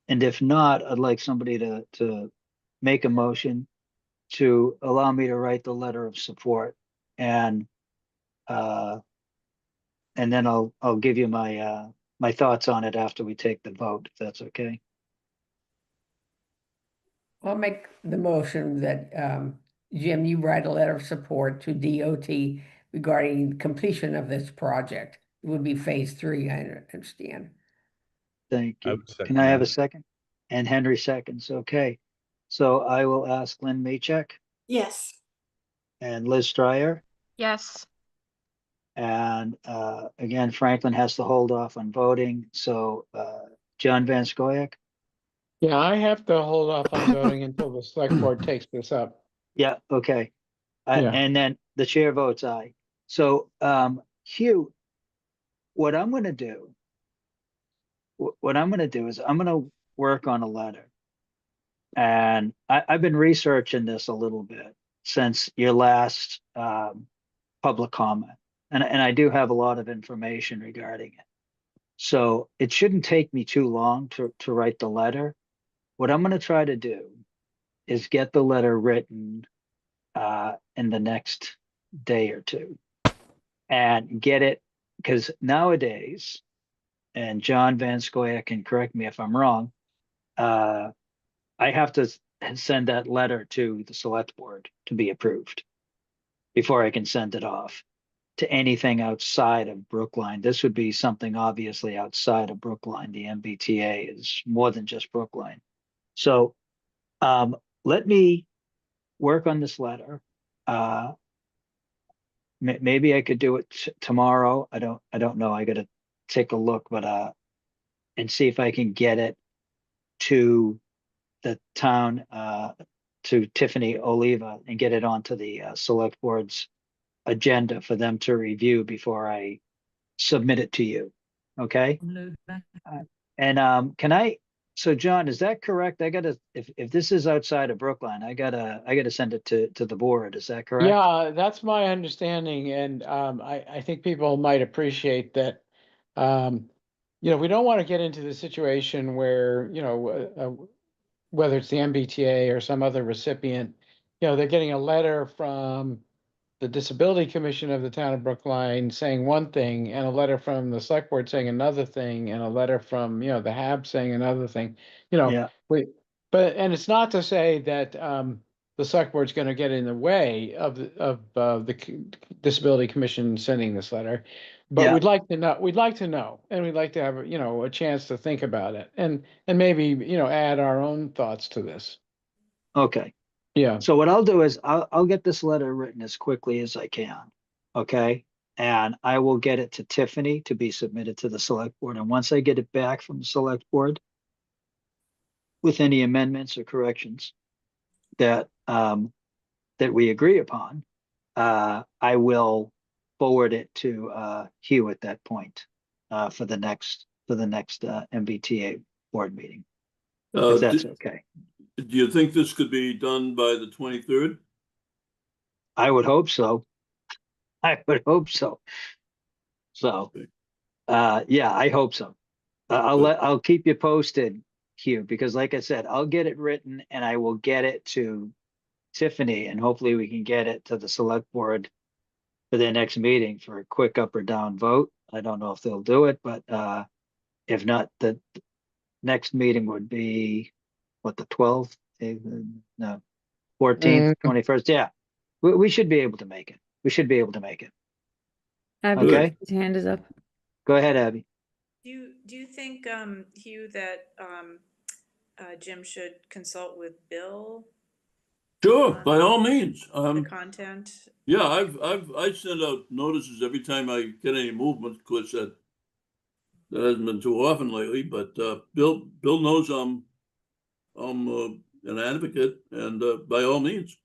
And if not, I'd like somebody to make a motion to allow me to write the letter of support, and then I'll give you my thoughts on it after we take the vote, if that's okay. I'll make the motion that, Jim, you write a letter of support to DOT regarding completion of this project. It would be phase 3, I understand. Thank I you. would second Can I have a that. second? And Henry seconds, okay. So I will ask Lynn Maycheck Yes. and Liz Stryer. Yes. And again, Franklin has to hold off on voting, so John Van Scoyac? Yeah, I have to hold off on voting until the select board takes this up. Yeah, okay. Yeah. And then the chair votes aye. So Hugh, what I'm gonna do is I'm gonna work on a letter. And I've been researching this a little bit since your last public comment. And I do have a lot of information regarding it. So it shouldn't take me too long to write the letter. What I'm going to try to do is get the letter written in the next day or two and get it, because nowadays, and John Van Scoyac can correct me if I'm wrong, I have to send that letter to the select board to be approved before I can send it off to anything outside of Brookline. This would be something obviously outside of Brookline. The MBTA is more than just Brookline. So let me work on this letter. Maybe I could do it tomorrow. I don't know. I got to take a look, but and see if I can get it to the town, to Tiffany Oliva, and get it onto the select board's agenda for them to review before I submit it to you. Okay? And so John, is that correct? If this is outside of Brookline, I gotta send it to the board. Is that correct? Yeah, that's my understanding, and I think people might appreciate that. We don't want to get into the situation where, whether it's the MBTA or some other recipient, they're getting a letter from the Disability Commission of the town of Brookline saying one thing, and a letter from the select board saying another thing, and a letter from, the HAB saying another thing, Yeah. and it's not to say that, the select board's going to get in the way of the Disability Commission sending this letter. But Yeah. we'd like to know, and we'd like to have, a chance to think about it and maybe, add our own thoughts to this. Okay. Yeah. So what I'll do is I'll get this letter written as quickly as I can. Okay. And I will get it to Tiffany to be submitted to the select board. And once I get it back from the select board with any amendments or corrections that that we agree upon, I will forward it to Hugh at that point for the next MBTA board meeting, if that's okay. Do you think this could be done by the 23rd? I would hope so. I would hope so. So, yeah, I hope so. I'll keep you posted, Hugh, because like I said, I'll get it written and I will get it to Tiffany, and hopefully we can get it to the select board for their next meeting for a quick up or down vote. I don't know if they'll do it, but if not, the next meeting would be what, the 12th? No, 14th, 21st. Yeah, we should be able to make it. We should be able to make it. Abby, Okay. his hand is up. Go ahead, Abby. Do you think, Hugh, that Jim should consult with Bill? Sure, by all means. The content? Yeah, I send out notices every time I get any movement. Of course, that hasn't been too often lately. But Bill knows I'm an advocate, and by all means.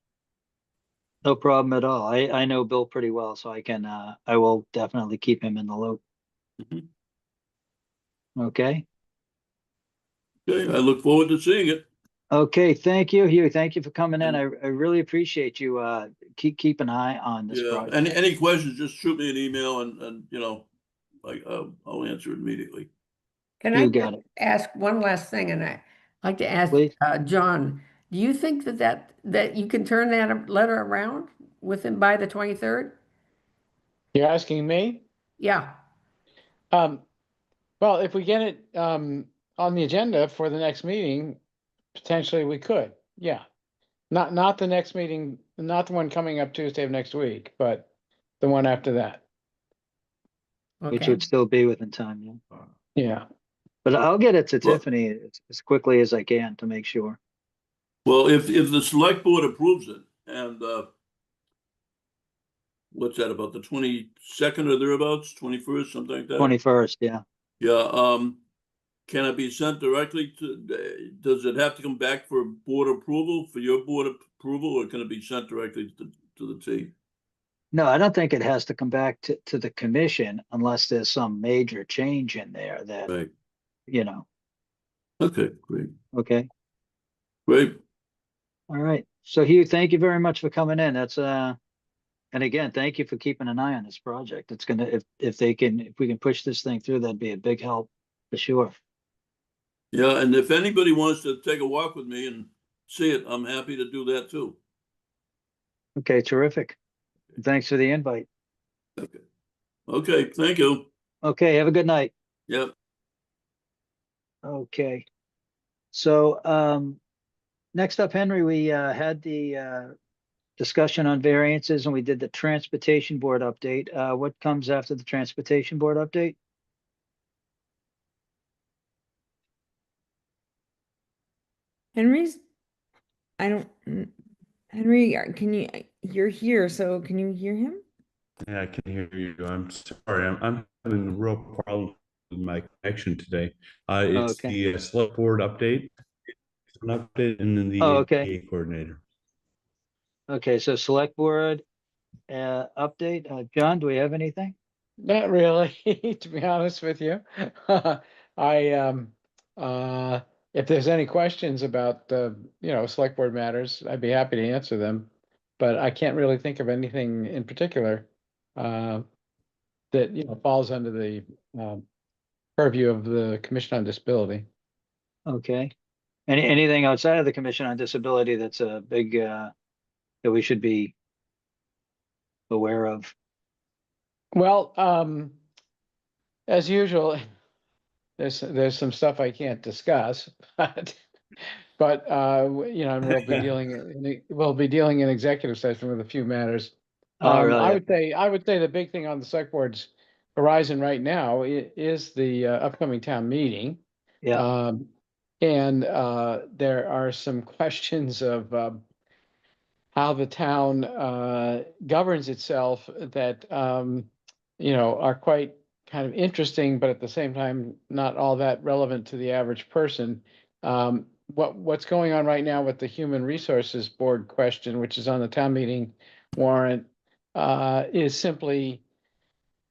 No problem at all. I know Bill pretty well, so I will definitely keep him in the loop. Mhm. Okay. Okay, I look forward to seeing it. Okay, thank you, Hugh. Thank you for coming in. I really appreciate you keep an eye on this Yeah, project. any questions, just shoot me an email and I'll answer it immediately. Can You I got just ask one last thing? And I'd like to ask Please. John, do you think that you can turn that letter around by the 23rd? You're asking me? Yeah. Well, if we get it on the agenda for the next meeting, potentially we could. Yeah. Not the next meeting, not the one coming up Tuesday of next week, but the one after that. Which Okay. would still be within time, yeah. Yeah. But I'll get it to Well- Tiffany as quickly as I can to make sure. Well, if the select board approves it, and what's that, about the 22nd or thereabouts, 21st, something like that? 21st, yeah. Yeah, can it be sent directly does it have to come back for board approval, for your board approval, or can it be sent directly to the T? No, I don't think it has to come back to the commission unless there's some major change in there that, Right. Okay, great, Okay. great. All right. So Hugh, thank you very much for coming in. That's and again, thank you for keeping an eye on this project. It's gonna, if we can push this thing through, that'd be a big help for sure. Yeah, and if anybody wants to take a walk with me and see it, I'm happy to do that too. Okay, terrific. Thanks for the invite. Okay, thank you. Okay, have a good night. Yep. Okay. So next up, Henry, we had the discussion on variances and we did the transportation board update. What comes after the transportation board update? Henry's, I don't, Henry, you're here, so can you hear him? Yeah, I can hear you. I'm sorry. I'm having a real problem with my connection today. It's Okay. the select board update. It's an update and then the Oh, okay. ADA coordinator. Okay, so select board update. John, do we have anything? Not really, to be honest with you. If there's any questions about select board matters, I'd be happy to answer them. But I can't really think of anything in particular that falls under the purview of the Commission on Disability. Okay. Anything outside of the Commission on Disability that's a big that we should be aware of? Well, as usual, there's some stuff I can't discuss, but and we'll be dealing in executive session with a few matters. Oh, really? I would say the big thing on the select board's horizon right now is the upcoming town meeting. Yeah, And there are some questions of how the town governs itself that are quite kind of interesting, but at the same time not all that relevant to the average person. What's going on right now with the Human Resources Board question, which is on the town meeting warrant, is simply,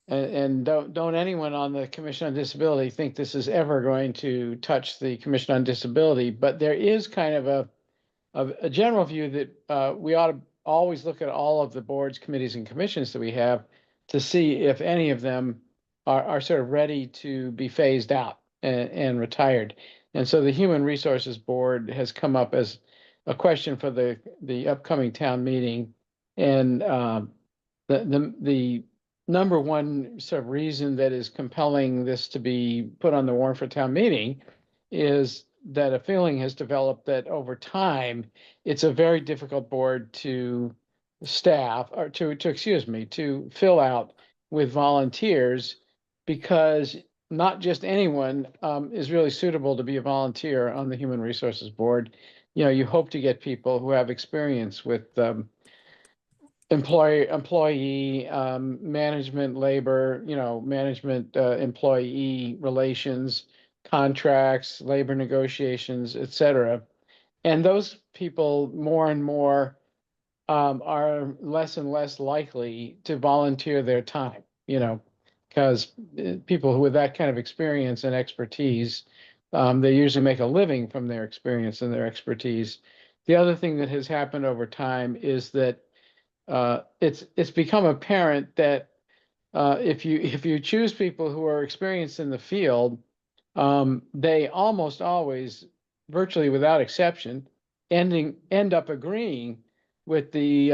and don't anyone on the Commission on Disability think this is ever going to touch the Commission on Disability, but there is kind of a general view that we ought to always look at all of the boards, committees, and commissions that we have to see if any of them are sort of ready to be phased out and retired. And so the Human Resources Board has come up as a question for the upcoming town meeting. And the number one sort of reason that is compelling this to be put on the warrant for town meeting is that a feeling has developed that over time, it's a very difficult board to staff or to fill out with volunteers, because not just anyone is really suitable to be a volunteer on the Human Resources Board. You hope to get people who have experience with employee management, labor, management, employee relations, contracts, labor negotiations, et cetera. And those people more and more are less and less likely to volunteer their time, because people who with that kind of experience and expertise, they usually make a living from their experience and their expertise. The other thing that has happened over time is that it's become apparent that if you choose people who are experienced in the field, they almost always, virtually without exception, end up agreeing with the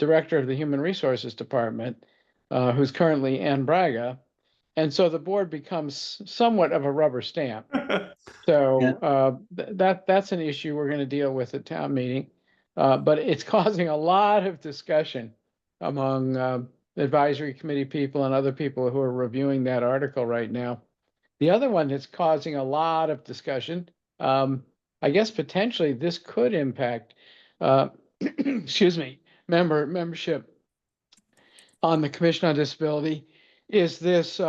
director of the Human Resources Department, who's currently Ann Braga, and so the board becomes somewhat of a rubber stamp. So that's an issue we're going to deal with at town meeting, but it's causing a lot of discussion among advisory committee people and other people who are reviewing that article right now. The other one that's causing a lot of discussion, I guess potentially this could impact, excuse me, membership on the Commission on Disability, is this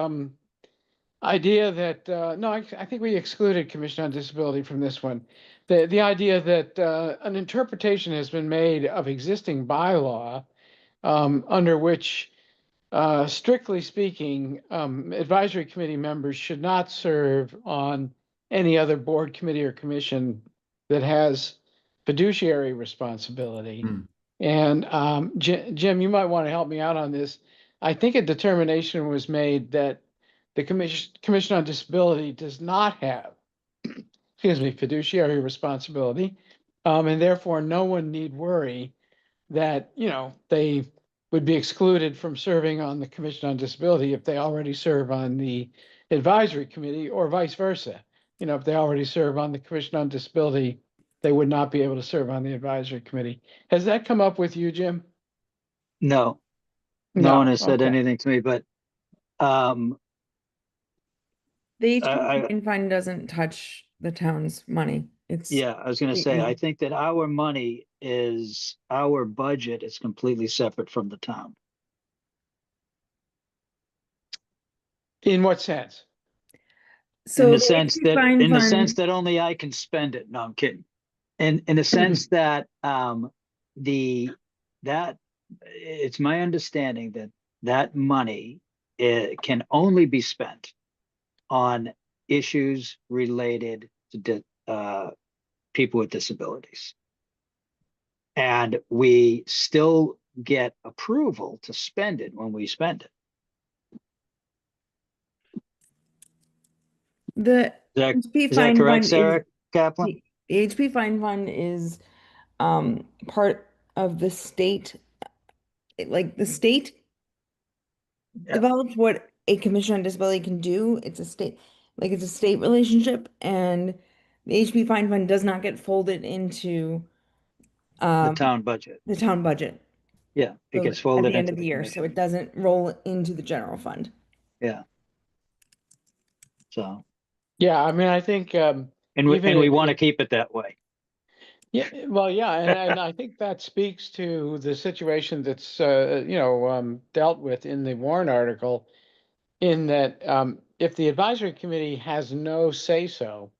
idea that, no, I think we excluded Commission on Disability from this one. The idea that an interpretation has been made of existing bylaw under which, strictly speaking, advisory committee members should not serve on any other board, committee, or commission that has fiduciary responsibility. And Jim, you might want to help me out on this. I think a determination was made that the Commission on Disability does not have, excuse me, fiduciary responsibility, and therefore no one need worry that they would be excluded from serving on the Commission on Disability if they already serve on the advisory committee, or vice versa. If they already serve on the Commission on Disability, they would not be able to serve on the advisory committee. Has that come up with you, Jim? no one has said Okay. anything to me, but The I- HP fund doesn't touch the town's money. It's yeah, I was going to say, I think that our money is, our budget is completely separate from the town. In what sense? so In the the sense HP that, fund in the fund- sense that only I can spend it. No, I'm kidding. And in the sense that that it's my understanding that that money can only be spent on issues related to people with disabilities. And we still get approval to spend it when we spend it. The Is HP that fund correct, fund Sarah Kaplan? the HP fund is part of the state. Like the state Yeah. developed what a commission on disability can do. It's a state, like it's a state relationship, and the HP fund does not get folded into The town budget. the town budget. Yeah, it So gets at folded the end into of the the year, so commission. it doesn't roll into the general fund. Yeah. So, Yeah, I mean, I think, and even we if want to it- keep it that way. yeah, well, yeah, and I think that speaks to the situation that's, dealt with in the Warren article, in that, if the advisory committee has no say-so,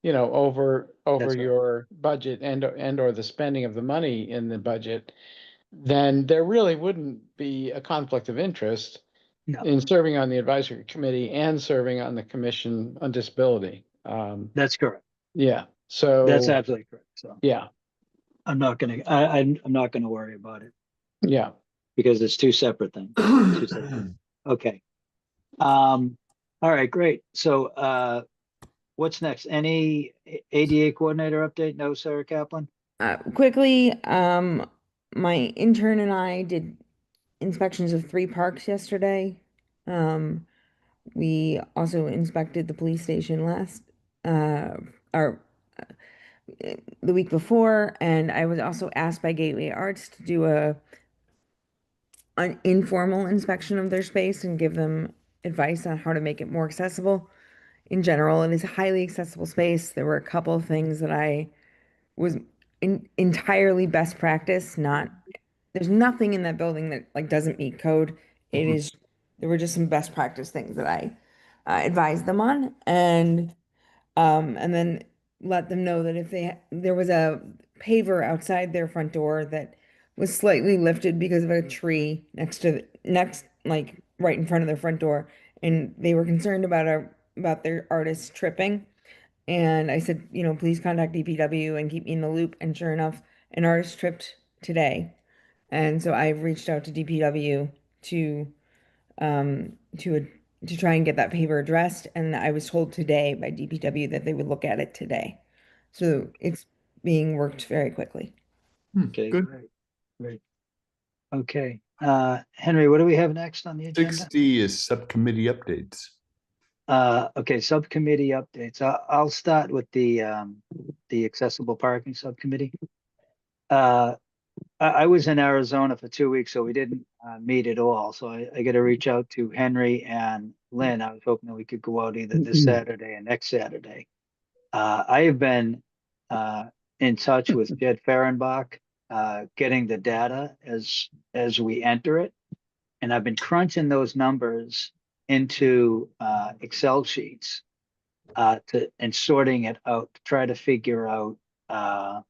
over That's right. your budget and or the spending of the money in the budget, then there really wouldn't be a conflict of interest No, in serving on the advisory committee and serving on the commission on disability. that's correct. Yeah, That's so, absolutely correct. So yeah, I'm not gonna, I'm not gonna worry about it yeah. because it's two separate things. Two separate things. Okay. All right, great. So, what's next? Any ADA coordinator update? No, Sarah Kaplan? Quickly, my intern and I did inspections of 3 parks yesterday. We also inspected the police station or the week before, and I was also asked by Gateway Arts to do an informal inspection of their space and give them advice on how to make it more accessible. In general, it is a highly accessible space. There were a couple of things that I was entirely best practice, not there's nothing in that building that like doesn't meet code. It is there were just some best practice things that I advised them on, and then let them know that if there was a paver outside their front door that was slightly lifted because of a tree next like right in front of their front door, and they were concerned about their artists tripping. And I said, please contact DPW and keep me in the loop. And sure enough, an artist tripped today. And so I reached out to DPW to um to to try and get that paper addressed. And I was told today by DPW that they would look at it today. So it's being worked very quickly. Okay, Good. great, great. Okay, Henry, what do we have next on the agenda? 60 is subcommittee updates. Okay, subcommittee updates. I'll start with the accessible parking subcommittee. I was in Arizona for 2 weeks, so we didn't meet at all. So I got to reach out to Henry and Lynn. I was hoping that we could go out either this Saturday and next Saturday. I have been in touch with Jed Fehrenbach, getting the data as we enter it, and I've been crunching those numbers into Excel sheets and sorting it out to try to figure out how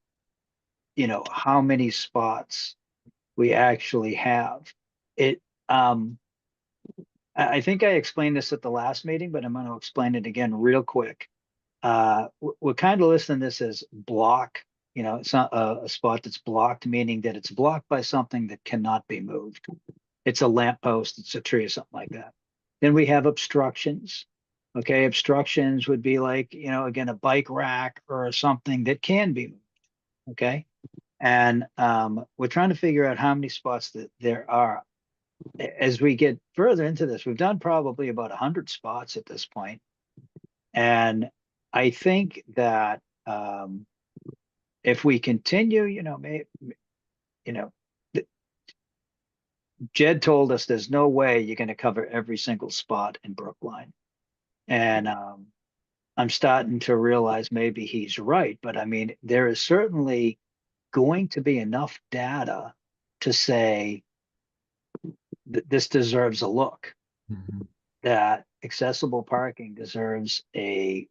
many spots we actually have. It I think I explained this at the last meeting, but I'm going to explain it again real quick. We're kind of listing this as block. It's not a spot that's blocked, meaning that it's blocked by something that cannot be moved. It's a lamppost, it's a tree, or something like that. Then we have obstructions. Okay, obstructions would be like, again, a bike rack or something that can be moved. Okay. And we're trying to figure out how many spots that there are. As we get further into this, we've done probably about 100 spots at this point. And I think that if we continue, Jed told us there's no way you're going to cover every single spot in Brookline. And I'm starting to realize maybe he's right. But I mean, there is certainly going to be enough data to say that this deserves a look, that accessible parking deserves a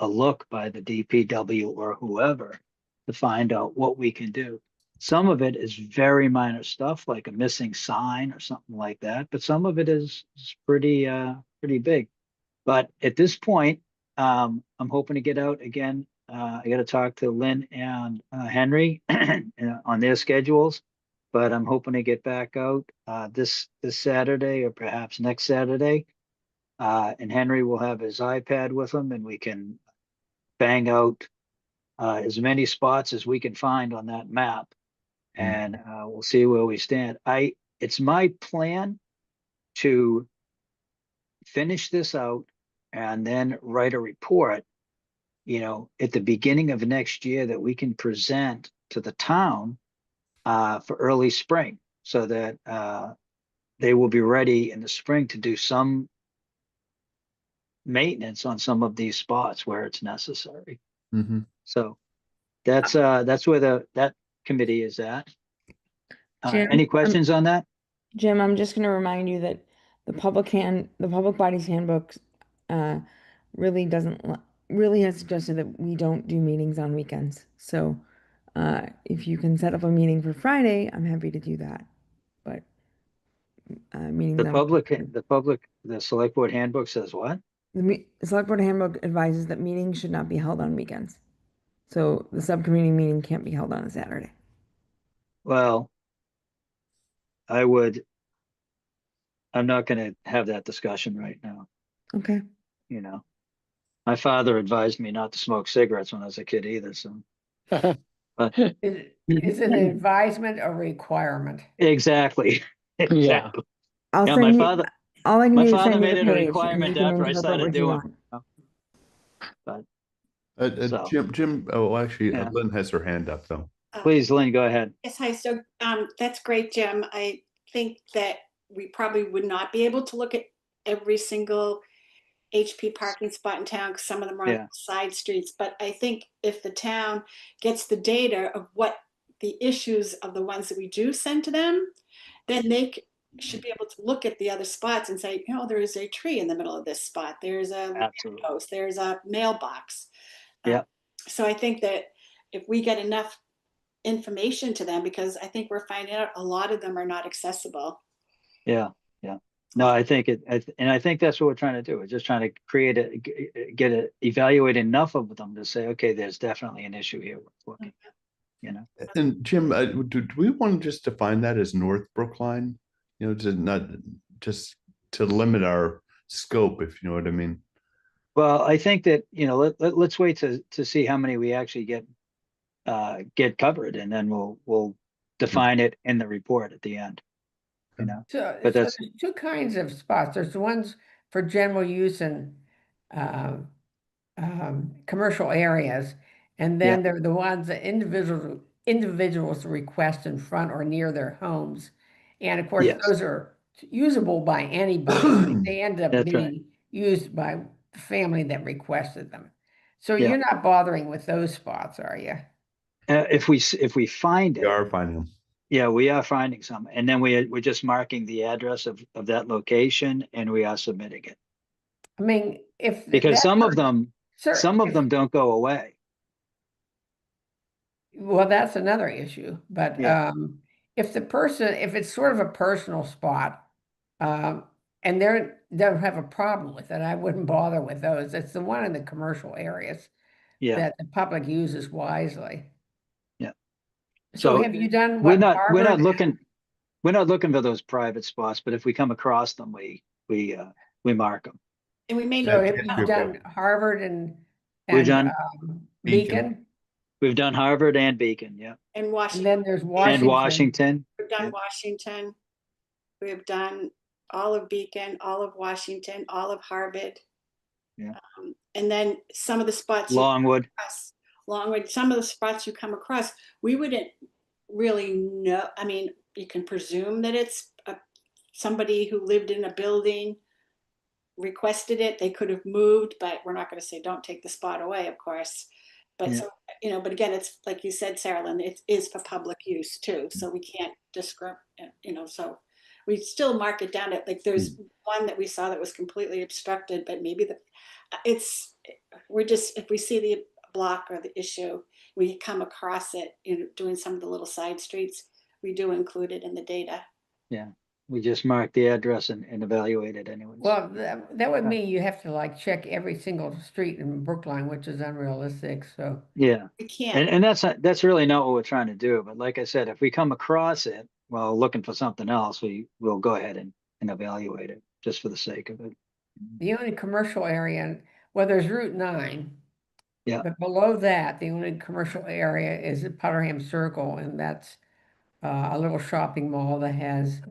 look by the DPW or whoever to find out what we can do. Some of it is very minor stuff, like a missing sign or something like that, but some of it is pretty big. But at this point, I'm hoping to get out again. I got to talk to Lynn and Henry on their schedules, but I'm hoping to get back out this Saturday or perhaps next Saturday. And Henry will have his iPad with him, and we can bang out as many spots as we can find on that map, and we'll see where we stand. It's my plan to finish this out and then write a report, at the beginning of next year that we can present to the town for early spring, so that they will be ready in the spring to do some maintenance on some of these spots where it's necessary. Mhm. So that's where that committee is at. Jim, Any questions on that? Jim, I'm just going to remind you that the public bodies handbook uh, really has suggested that we don't do meetings on weekends. So if you can set up a meeting for Friday, I'm happy to do that. But meetings The on the select board handbook says what? the select board handbook advises that meetings should not be held on weekends. So the subcommittee meeting can't be held on a Saturday. Well, I'm not gonna have that discussion right now, Okay. you know. My father advised me not to smoke cigarettes when I was a kid either, so. But Is it an advisement or requirement? exactly, Yeah. exactly. I'll Yeah, send my you, father, all I can my do is father send you made the it a page and you requirement can after I interpret started what you doing. want. But So. Jim, oh, actually, Yeah. Lynn has her hand up though. please, Lynn, go ahead. Yes, hi. So that's great, Jim. I think that we probably would not be able to look at every single HP parking spot in town because some of them are on Yeah. side streets. But I think if the town gets the data of what the issues of the ones that we do send to them, then they should be able to look at the other spots and say, there is a tree in the middle of this spot. There's a Absolutely. post. There's a mailbox. Yeah. So I think that if we get enough information to them, because I think we're finding out a lot of them are not accessible. Yeah. No, I think and I think that's what we're trying to do. We're just trying to evaluate enough of them to say, okay, there's definitely an issue here. We're looking, And Jim, do we want to just define that as North Brookline? To not just to limit our scope, if you know what I mean. Well, I think that, let's wait to see how many we actually get covered, and then we'll define it in the report at the end. So, But there's two kinds of spots. There's the ones for general use in commercial areas, and then there are the ones that individuals request in front or near their homes. And of course, Yes. those are usable by anybody. They end up That's right. being used by the family that requested them. So Yeah. you're not bothering with those spots, are you? If we find We it, are finding them. yeah, we are finding some, and then we're just marking the address of that location, and we are submitting it. I mean, if Because some of them if- don't go away. Well, that's another issue, but Yeah. if it's sort of a personal spot, and they don't have a problem with it, I wouldn't bother with those. It's the one in the commercial areas Yeah. that the public uses wisely. Yeah. So So have you done we're what not Harvard? we're not looking for those private spots, but if we come across them, we mark them. And we may So not have you done Harvard We've done Beacon? We've done Harvard and Beacon, yeah. and And Washington. then there's And Washington. Washington. We've done Yeah. Washington. We've done all of Beacon, all of Washington, all of Harvard. Yeah. And then some of the spots Longwood. some of the spots you come across, we wouldn't really know. I mean, you can presume that it's somebody who lived in a building requested it. They could have moved, but we're not going to say don't take the spot away, of course. But Yeah. so, but again, it's like you said, Sarah Lynn, it is for public use too. So we can't discriminate, so we still mark it down at, like, there's one that we saw that was completely obstructed, but maybe if we see the block or the issue, we come across it, doing some of the little side streets, we do include it in the data. Yeah. We just mark the address and evaluate it anyways. Well, that would mean you have to check every single street in Brookline, which is unrealistic. So yeah. We can't. And that's really not what we're trying to do. But like I said, if we come across it while looking for something else, we'll go ahead and evaluate it just for the sake of it. the only commercial area, well, there's Route 9. Yeah. But below that, the only commercial area is at Potterham Circle, and that's a little shopping mall that has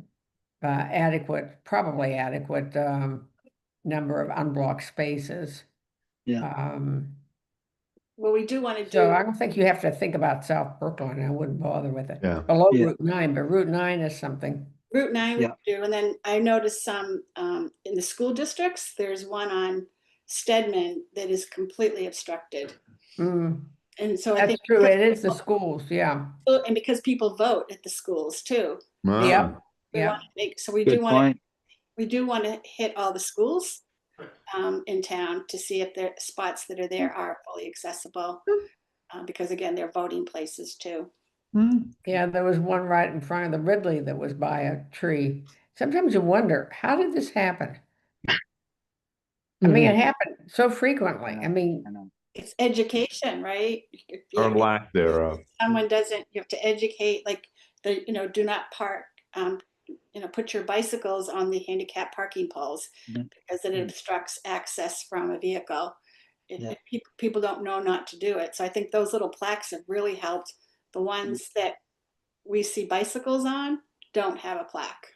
probably adequate number of unblocked spaces. Yeah. What we do want to do. So I don't think you have to think about South Brookline. I wouldn't bother with it. Yeah. Below Yeah. Route 9, but Route 9 is something. Route 9 we Yeah. do, and then I noticed some in the school districts, there's one on Stedman that is completely obstructed. Mm, And so I that's think, true. It is the schools, yeah. and because people vote at the schools too. Yep, We yep. want to make, so we Good point. do want to hit all the schools in town to see if the spots that are there are fully accessible. Because again, they're voting places too. Yeah, there was one right in front of the Ridley that was by a tree. Sometimes you wonder, how did this happen? I mean, it happened so frequently. I mean, I know. It's education, right? If Or you- lack thereof. someone doesn't, you have to educate, like do not park, put your bicycles on the handicap parking poles Mhm. because it Mhm. obstructs access from a vehicle. Yeah. People don't know not to do it. So I think those little plaques have really helped. The ones that we see bicycles on don't have a plaque.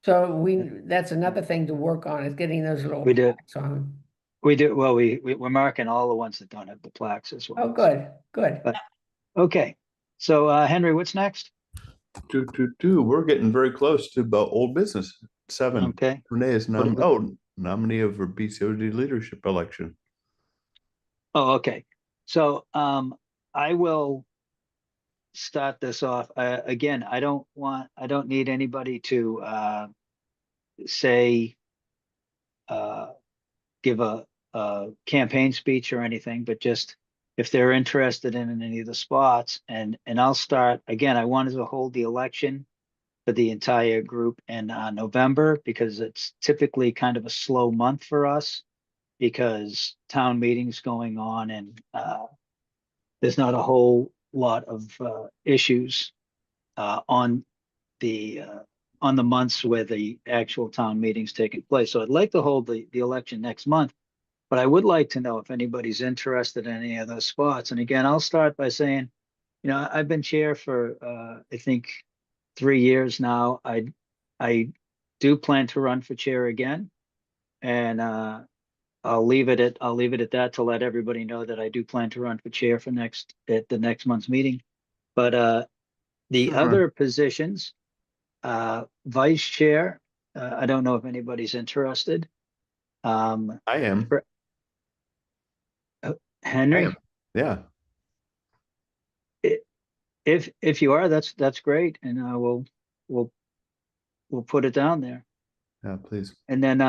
so that's another thing to work on is getting those little We do. plaques on. We do, well, we're marking all the ones that don't have the plaques as well. Oh, good, good. But, okay, so Henry, what's next? We're getting very close to about old business. 7. Okay. Renee is What do we- nominee of her BCOD leadership election. Oh, okay. So I will start this off. Again, I don't need anybody to say give a campaign speech or anything, but just if they're interested in any of the spots, and I'll start again. I wanted to hold the election for the entire group in November because it's typically kind of a slow month for us because town meetings going on and there's not a whole lot of issues on the months where the actual town meeting's taking place. So I'd like to hold the election next month, but I would like to know if anybody's interested in any of those spots. And again, I'll start by saying, I've been chair for I think 3 years now. I do plan to run for chair again, and I'll leave it at that to let everybody know that I do plan to run for chair for at the next month's meeting. But the Sure. other positions, vice chair, I don't know if anybody's interested. I am. Henry, Yeah. if you are, that's great, and we'll put it down there. Yeah, please. And then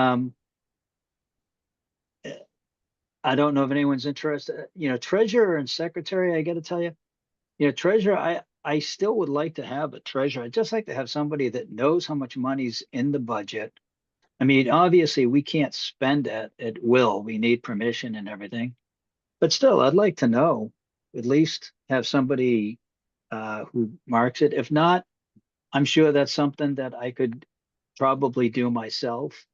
I don't know if anyone's interested. Treasurer and secretary, I got to tell you, treasurer, I still would like to have a treasurer. I'd just like to have somebody that knows how much money's in the budget. I mean, obviously, we can't spend at will. We need permission and everything. But still, I'd like to know, at least have somebody who marks it. If not, I'm sure that's something that I could probably do myself.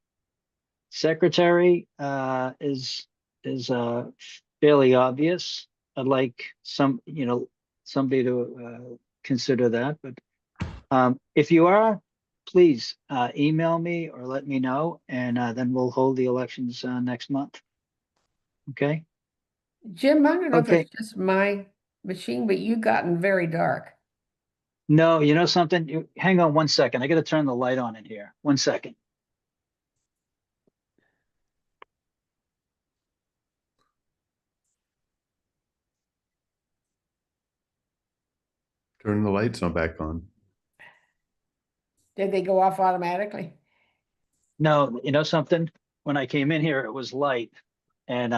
Secretary is fairly obvious. I'd like somebody to consider that. But if you are, please email me or let me know, and then we'll hold the elections next month. Okay. Jim, I don't know if Okay. it's just my machine, but you've gotten very dark. No, you know something? Hang on 1 second. I got to turn the light on in here. 1 second. Turn the lights on back on. Did they go off automatically? No, you know something? When I came in here, it was light, and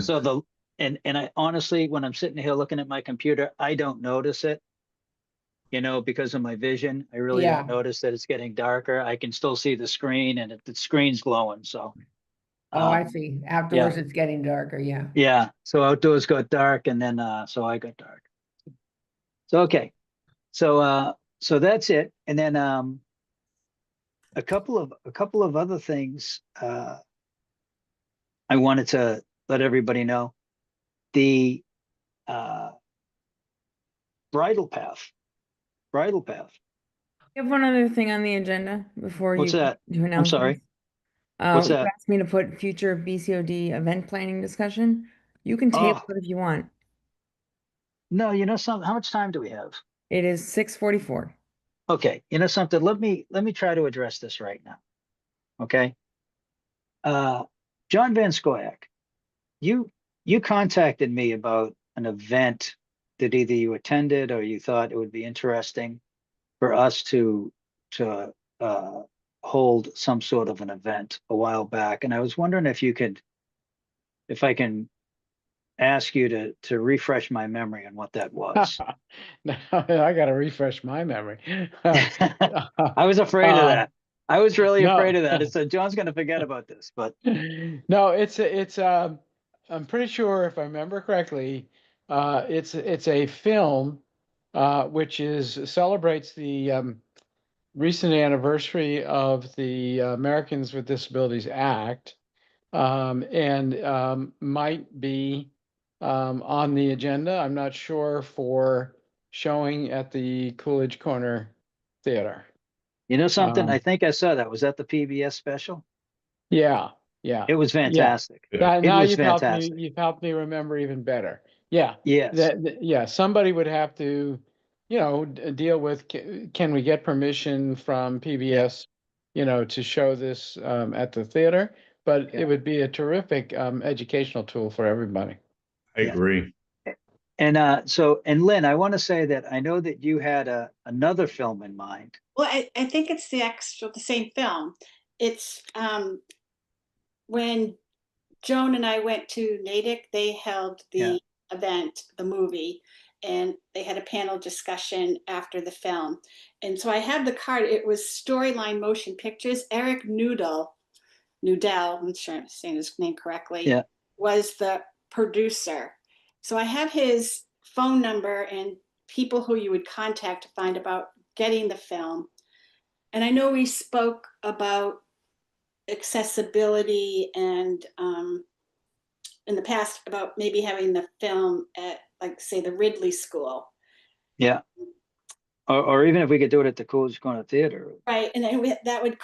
so and I honestly, when I'm sitting here looking at my computer, I don't notice it. Because of my vision, I really Yeah. don't notice that it's getting darker. I can still see the screen, and the screen's glowing. So. Oh, I um, see. Outdoors, it's getting darker, yeah. Yeah. So outdoors got dark, and then so I got dark. So okay. So that's it. And then a couple of other things I wanted to let everybody know. The uh bridle path. Bridle path. We have one other thing on the agenda before What's you that? do I'm announcements. sorry. What's You that? asked me to put future BCOD event planning discussion. You can table Oh, it if you want. no, you know something? How much time do we have? It is 6:44. Okay, you know something, let me try to address this right now. Okay. John Van Scoyac, you you contacted me about an event that either you attended or you thought it would be interesting for us to hold some sort of an event a while back. And I was wondering if I can ask you to refresh my memory on what that was. Now I gotta refresh my memory. I was afraid of that. I was really afraid No. of that. It said John's going to forget about this, but No, I'm pretty sure if I remember correctly, it's a film which is celebrates the recent anniversary of the Americans with Disabilities Act, and might be on the agenda. I'm not sure for showing at the Coolidge Corner Theater. you know something? I Um, think I saw that. Was that the PBS special? yeah, yeah, It was yeah. fantastic. Yeah. Now, It now was fantastic. you've helped me remember even better. Yeah, Yes. yeah, somebody would have to, deal with, can we get permission from Yeah. PBS, to show this at the theater? But Yeah. it would be a terrific educational tool for everybody. I Yeah. agree. And and Lynn, I want to say that I know that you had another film in mind. Well, I think it's the same film. It's when Joan and I went to Natick, they held Yeah. the event, the movie, and they had a panel discussion after the film. And so I have the card. It was Storyline Motion Pictures. Eric Nudell, I'm sure I'm saying his name correctly, Yeah. was the producer. So I have his phone number and people who you would contact to find about getting the film. And I know we spoke about accessibility and in the past about maybe having the film at, like, say, the Ridley School. Yeah. Or even if we could do it at the Coolidge Corner Theater. Right. And then that would,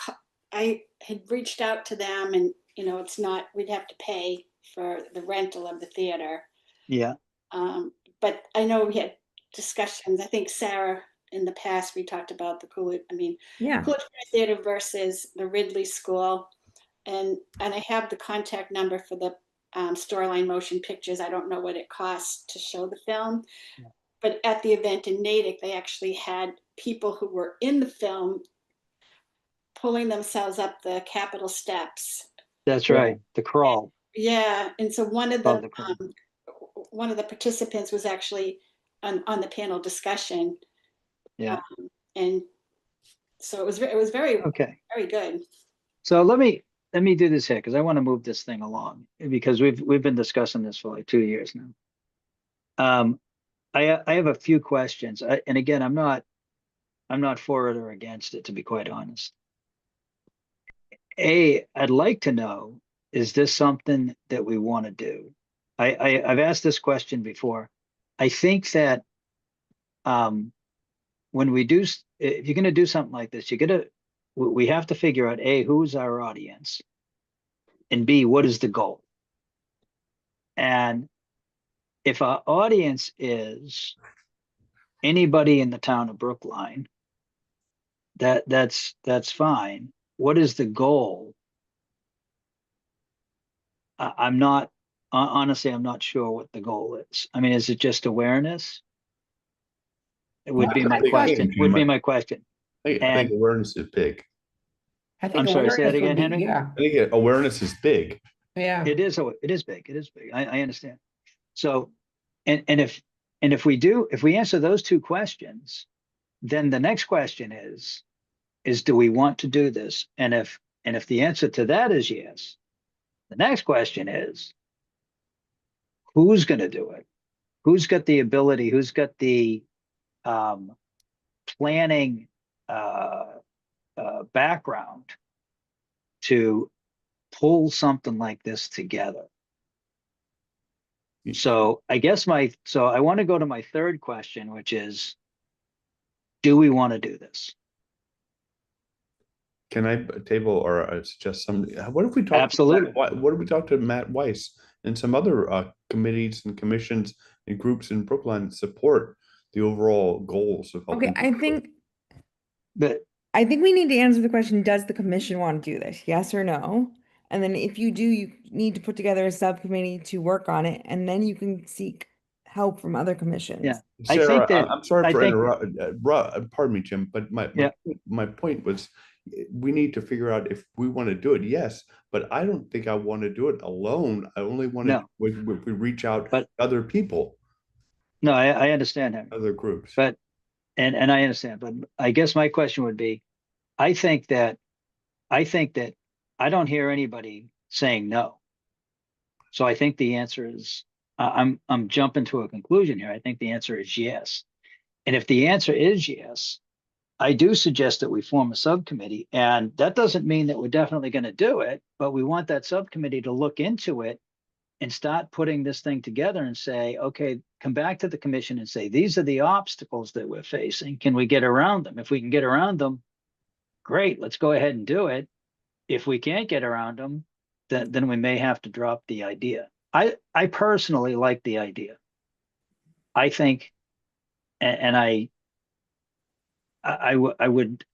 I had reached out to them and, it's not, we'd have to pay for the rental of the theater. Yeah. But I know we had discussions. I think Sarah, in the past, we talked about the Coolidge, Yeah. Coolidge Theater versus the Ridley School. And I have the contact number for the Storyline Motion Pictures. I don't know what it costs to show the film. Yeah. But at the event in Natick, they actually had people who were in the film pulling themselves up the Capitol steps. That's Yeah. right. The crawl. Yeah, and so one of Called the the crawl. participants was actually on the panel discussion, Yeah. and so it was very Okay. very good. So let me do this here because I want to move this thing along because we've been discussing this for like 2 years now. I have a few questions, and again, I'm not for it or against it, to be quite honest. I'd like to know, is this something that we want to do? I've asked this question before. I think that when we do, if you're going to do something like this, we have to figure out A, who's our audience, and B, what is the goal? And if our audience is anybody in the town of Brookline, that's fine. What is the goal? I'm not honestly, I'm not sure what the goal is. I mean, is it just awareness? It would be my I think- question. Would be my question. I think awareness is big. I think I'm sorry, say that awareness would again, be- Henry? Yeah, I think awareness is big. yeah. It is big. It is big. I understand. So, and if we answer those two questions, then the next question is do we want to do this? And if the answer to that is yes, the next question is who's going to do it? Who's got the ability? Who's got the planning background to pull something like this together? So I guess I want to go to my third question, which is, do we want to do this? Can I table or suggest some? What if we talk? Absolutely. What if we talk to Matt Weiss and some other committees and commissions and groups in Brookline that support the overall goals of helping? Okay, I think But I think we need to answer the question, does the commission want to do this? Yes or no? And then if you do, you need to put together a subcommittee to work on it, and then you can seek help from other commissions. yeah, I Sarah, think that, I'm sorry I for think, interrupting. Pardon me, Jim, but Yeah. my point was, we need to figure out if we want to do it. Yes, but I don't think I want to do it alone. I only want to No. we reach out But- to other people, no, I understand him, other groups. but, and I understand, but I guess my question would be, I think that I don't hear anybody saying no. So I think the answer is, I'm jumping to a conclusion here. I think the answer is yes. And if the answer is yes, I do suggest that we form a subcommittee, and that doesn't mean that we're definitely going to do it, but we want that subcommittee to look into it and start putting this thing together and say, okay, come back to the commission and say, these are the obstacles that we're facing. Can we get around them? If we can get around them, great, let's go ahead and do it. If we can't get around them, then we may have to drop the idea. I personally like the idea. I think, and I would,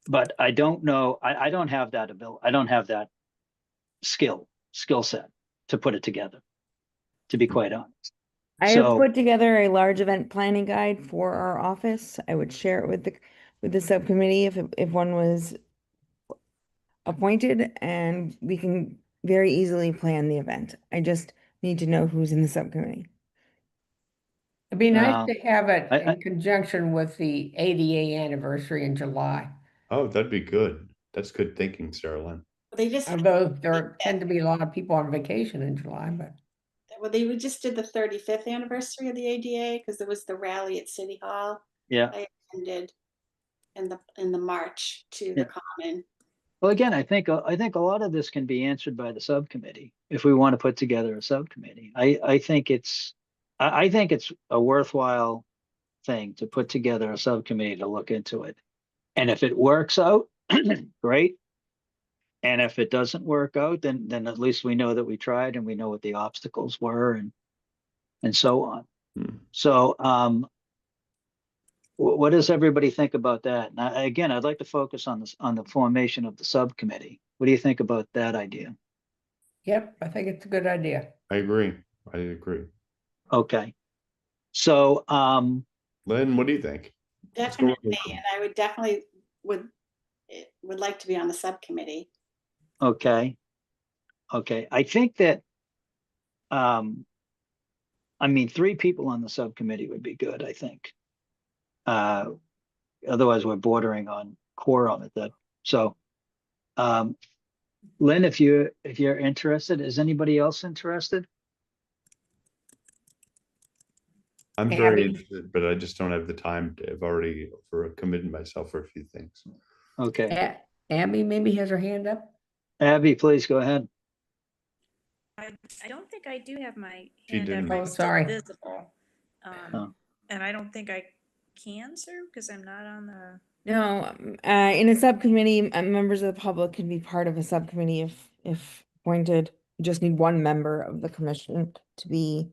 but I don't know. I don't have that ability. I don't have that skill set to put it together, to be quite honest. I have So, put together a large event planning guide for our office. I would share it with the subcommittee if one was appointed, and we can very easily plan the event. I just need to know who's in the subcommittee. It'd be nice Um, to have it I- in conjunction with the ADA anniversary in July. Oh, that'd be good. That's good thinking, Sarah Lynn. They just, Although there tend to be a lot of people on vacation in July, but well, they just did the 35th anniversary of the ADA because there was the rally at City Hall. yeah. I attended in the march to the Common. Well, again, I think a lot of this can be answered by the subcommittee if we want to put together a subcommittee. I think it's a worthwhile thing to put together a subcommittee to look into it. And if it works out, great. And if it doesn't work out, then at least we know that we tried and we know what the obstacles were and so on. Hmm. So what does everybody think about that? Now, again, I'd like to focus on this, on the formation of the subcommittee. What do you think about that idea? yep, I think it's a good idea. I agree. I agree. Okay. So Lynn, what do you think? Let's go with Definitely, Lynn. and I would definitely would like to be on the subcommittee. okay. I think that I mean, 3 people on the subcommittee would be good, I think. Otherwise we're bordering on quorum at that. So Lynn, if you're interested, is anybody else interested? I'm very Abby? interested, but I just don't have the time to, I've already committed myself for a few things. Okay. Abby maybe has her hand up. Abby, please go ahead. I don't think I do have my She hand up. didn't. I'm Oh, still sorry. visible. Oh. And I don't think I can serve because I'm not on the, No, in a subcommittee, members of the public can be part of a subcommittee if appointed. You just need one member of the commission to be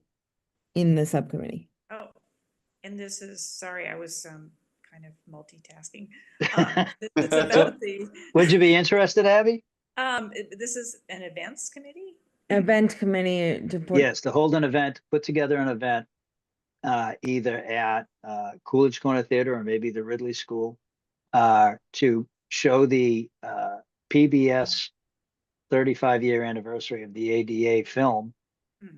in the subcommittee. oh, and this is, sorry, I was kind of multitasking. It's So, about the, would you be interested, Abby? this is an events committee? Event committee to put. Yes, to hold an event, put together an event, either at Coolidge Corner Theater or maybe the Ridley School, to show the PBS 35-year anniversary of the ADA film.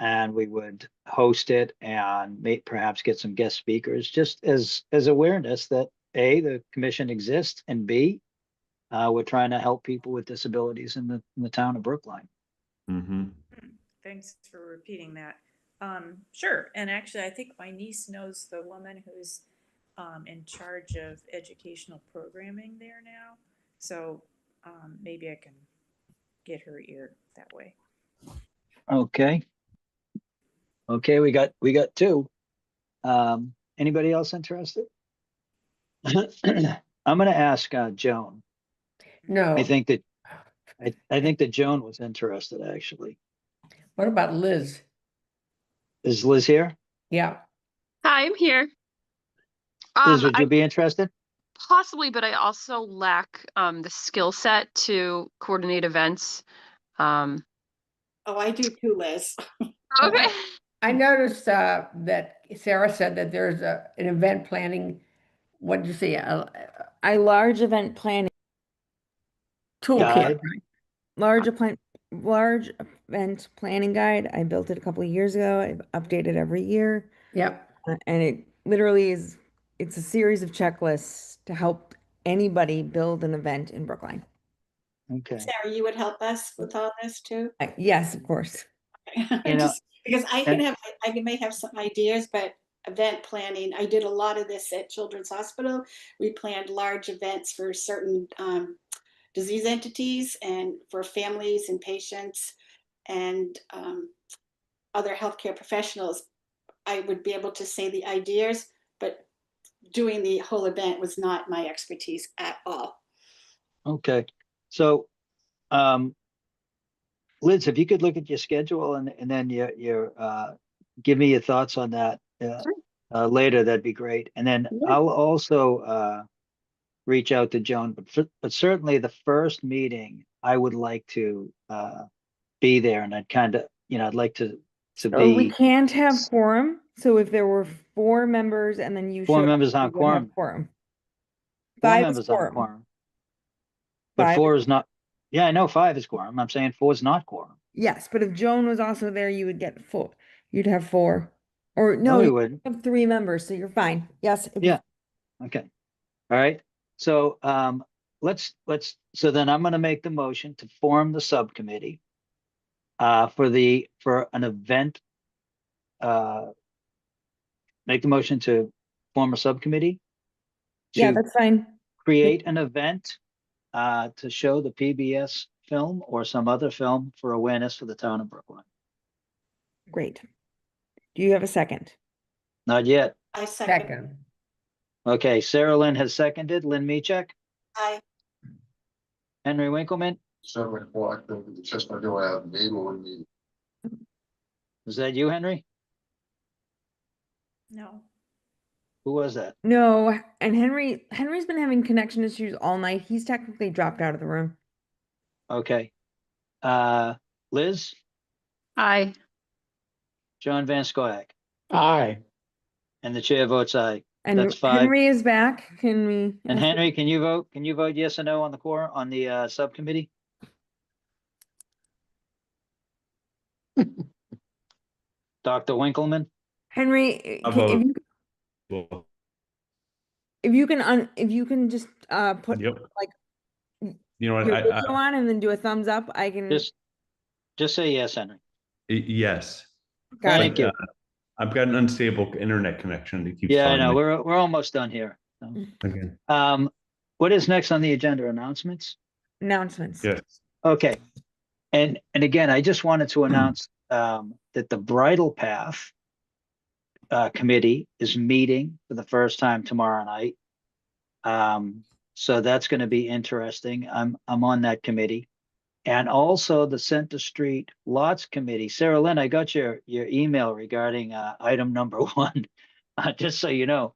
And we would host it and perhaps get some guest speakers, just as awareness that A, the commission exists, and B, we're trying to help people with disabilities in the town of Brookline. Mm-hmm. Thanks for repeating that. Sure, and actually, I think my niece knows the woman who's in charge of educational programming there now. So maybe I can get her ear that way. Okay. Okay, we got 2. Anybody else interested? I'm gonna ask Joan. No. I think that Joan was interested, actually. What about Liz? Is Liz here? Yeah. Hi, I'm here. Liz, would you be interested? Possibly, but I also lack the skill set to coordinate events. Um, Oh, I do too, Liz. okay. I noticed that Sarah said that there's an event planning, what did you say, A large event planning, toolkit. Guide. large event planning guide. I built it a couple of years ago. I've updated every year. Yep. And it literally it's a series of checklists to help anybody build an event in Brookline. Okay. Sarah, you would help us with all this too? Yes, of course. You know, Just because I and- may have some ideas, but event planning, I did a lot of this at Children's Hospital. We planned large events for certain disease entities and for families and patients and other healthcare professionals. I would be able to say the ideas, but doing the whole event was not my expertise at all. Okay. So, Liz, if you could look at your schedule and then your give me your thoughts on that later, that'd be great. And then I'll also reach out to Joan, but certainly the first meeting, I would like to be there, and I'd kind of, I'd like to Or we be can't have quorum. So if there were 4 members and then you four showed up, members on we would have quorum. quorum. Four 5 is members on quorum. quorum. But 5 4 is not. Yeah, I know 5 is quorum. I'm saying 4 is not quorum. Yes, but if Joan was also there, you would get 4. You'd have 4. Or No, no, we you wouldn't. have 3 members, so you're fine. Yes. Yeah. Okay. All right. So so then I'm going to make the motion to form the subcommittee for an event. Make the motion to form a subcommittee Yeah, to that's fine. create an event to show the PBS film or some other film for awareness for the town of Brookline. Great. Do you have a second? Not yet. I second. Second. Okay, Sarah Lynn has seconded. Lynn Meachek, I Henry Winkleman. 7 o'clock, just not gonna have name on me. Was that you, Henry? No. Who was that? No, and Henry's been having connection issues all night. He's technically dropped out of the room. Okay. Liz, Aye. John Van Scoyac, Aye. and the chair votes aye. And That's 5. Henry is back. Can we? And Henry, can you vote? Can you vote yes or no on the subcommittee? Dr. Winkleman? Henry, I'll if vote. you Well, if you can just put Yep. like You know what? your video on and then do a thumbs up, I can. Just say yes, Henry. Yes. Got Thank it. you. I've got an unstable internet connection that keeps. Yeah, I telling know. me. We're almost done here. So, Okay. what is next on the agenda? Announcements? Announcements. Yes. Okay. And again, I just wanted to announce that the Bridle Path committee is meeting for the first time tomorrow night. So that's going to be interesting. I'm on that committee. And also the Center Street Lots Committee. Sarah Lynn, I got your email regarding item number 1. Just so you know,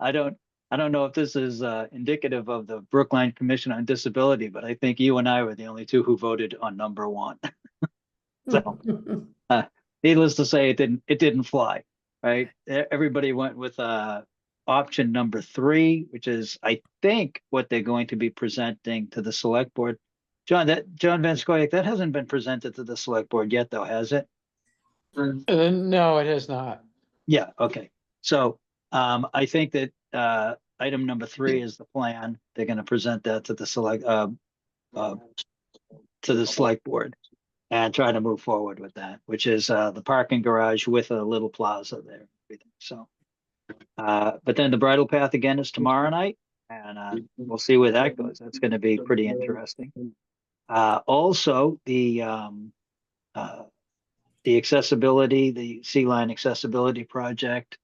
I don't know if this is indicative of the Brookline Commission on Disability, but I think you and I were the only 2 who voted on number 1. So needless to say, it didn't fly, right? Everybody went with option number 3, which is, I think, what they're going to be presenting to the select board. John Van Scoyac, that hasn't been presented to the select board yet, though, has it? No, it has not. Yeah, okay. So I think that item number 3 is the plan. They're going to present that to the select board and try to move forward with that, which is the parking garage with a little plaza there. So, but then the Bridle Path again is tomorrow night, and we'll see where that goes. That's going to be pretty interesting. Also, the accessibility, the Sea Line accessibility project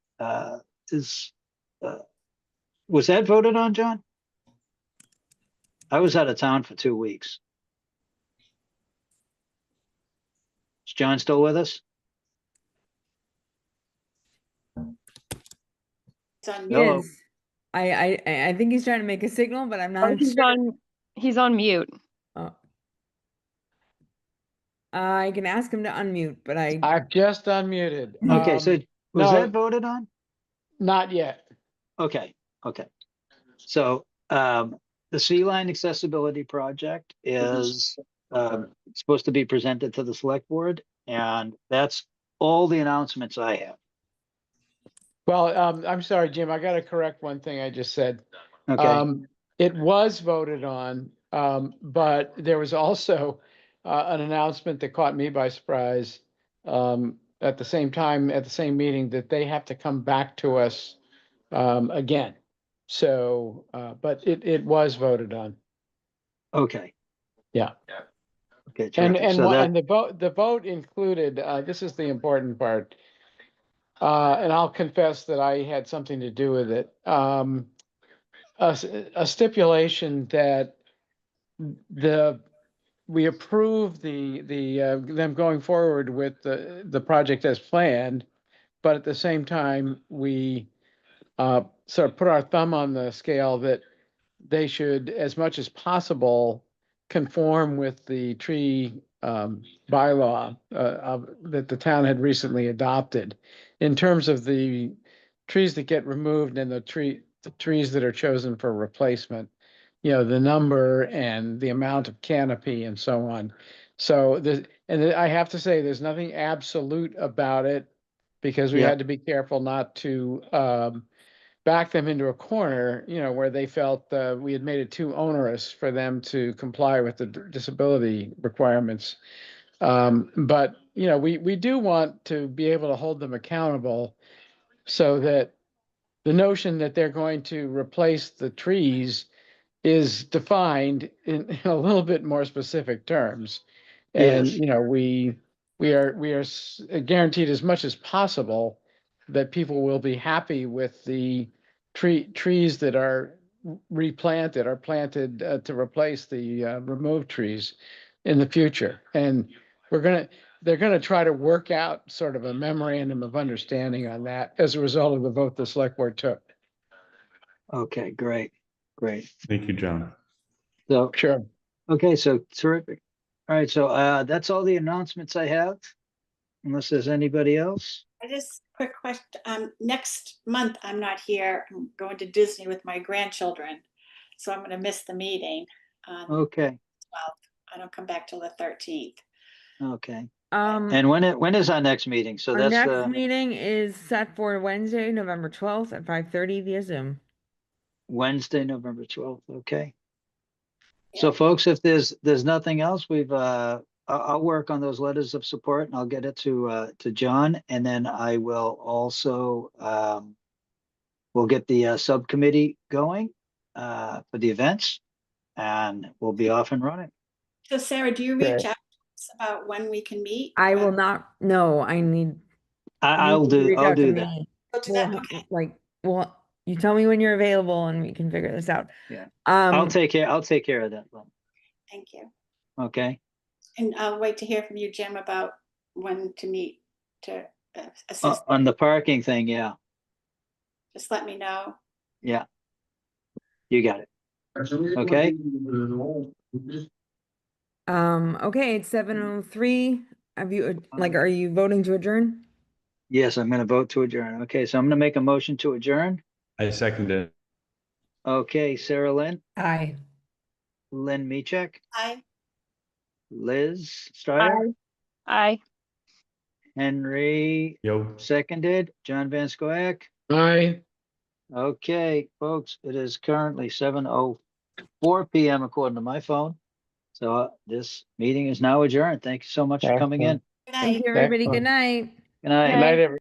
is, was that voted on, John? I was out of town for 2 weeks. Is John still with us? it's on He Hello. is. I think he's trying to make a signal, but I'm Oh, not sure. he's on mute. Oh. I can ask him to unmute, but I've just unmuted. Okay, so was that No, voted on? not yet. Okay, okay. So the Sea Line Accessibility Project is supposed to be presented to the select board, and that's all the announcements I have. Well, I'm sorry, Jim, I gotta correct one thing I just said. Okay, It was voted on, but there was also an announcement that caught me by surprise. At the same time, at the same meeting, that they have to come back to us again. So, but it was voted on. okay, Yeah. okay, terrific. So that, And the vote included, this is the important part. And I'll confess that I had something to do with it. A stipulation that we approve them going forward with the project as planned, but at the same time, we sort of put our thumb on the scale that they should, as much as possible, conform with the tree bylaw that the town had recently adopted in terms of the trees that get removed and the trees that are chosen for replacement, you know, the number and the amount of canopy and so on. So I have to say, there's nothing absolute about it, because we yeah, had to be careful not to back them into a corner, you know, where they felt we had made it too onerous for them to comply with the disability requirements. But, you know, we do want to be able to hold them accountable, so that the notion that they're going to replace the trees is defined in a little bit more specific terms. And, yes, you know, we are guaranteed as much as possible that people will be happy with the trees that are replanted or planted to replace the removed trees in the future. And they're gonna try to work out sort of a memorandum of understanding on that as a result of the vote the select board took. okay, great, great. Thank you, John. So, Sure. okay, so terrific. All right, so that's all the announcements I have, unless there's anybody else. I just quick question. Next month I'm not here. I'm going to Disney with my grandchildren, so I'm going to miss the meeting. Okay, 12th. I don't come back till the 13th. okay. um And when is our next meeting? So our that's next the meeting is set for Wednesday, November 12th at 5:30 via Zoom. Wednesday, November 12th. Okay. Yeah. So folks, if there's nothing else, I'll work on those letters of support and I'll get it to John, and then I will also we'll get the subcommittee going for the events, and we'll be off and running. So Sarah, do you Great. reach out to us about when we can meet? I will not, no, I need you I'll to reach I'll out to do that. me. Go to that? Okay. Well, you tell me when you're available and we can figure this out. Yeah. I'll take care of that. Thank you. Okay. And I'll wait to hear from you, Jim, about when to meet to assist. On the parking thing, yeah. Just let me know. Yeah. You got it. Okay. Okay, it's 7:03. Have you, are you voting to adjourn? Yes, I'm gonna vote to adjourn. Okay, so I'm gonna make a motion to adjourn. I second it. Okay, Sarah Lynn, Aye. Lynn Meachek, Hi. Liz Stryer, Aye. Henry Yo. seconded, John Van Scoyac. Aye. Okay, folks, it is currently 7:04 PM according to my phone. So this meeting is now adjourned. Thank you so much for coming in. Good Thank night. you, everybody. Good night. Good night. Good night, everyone.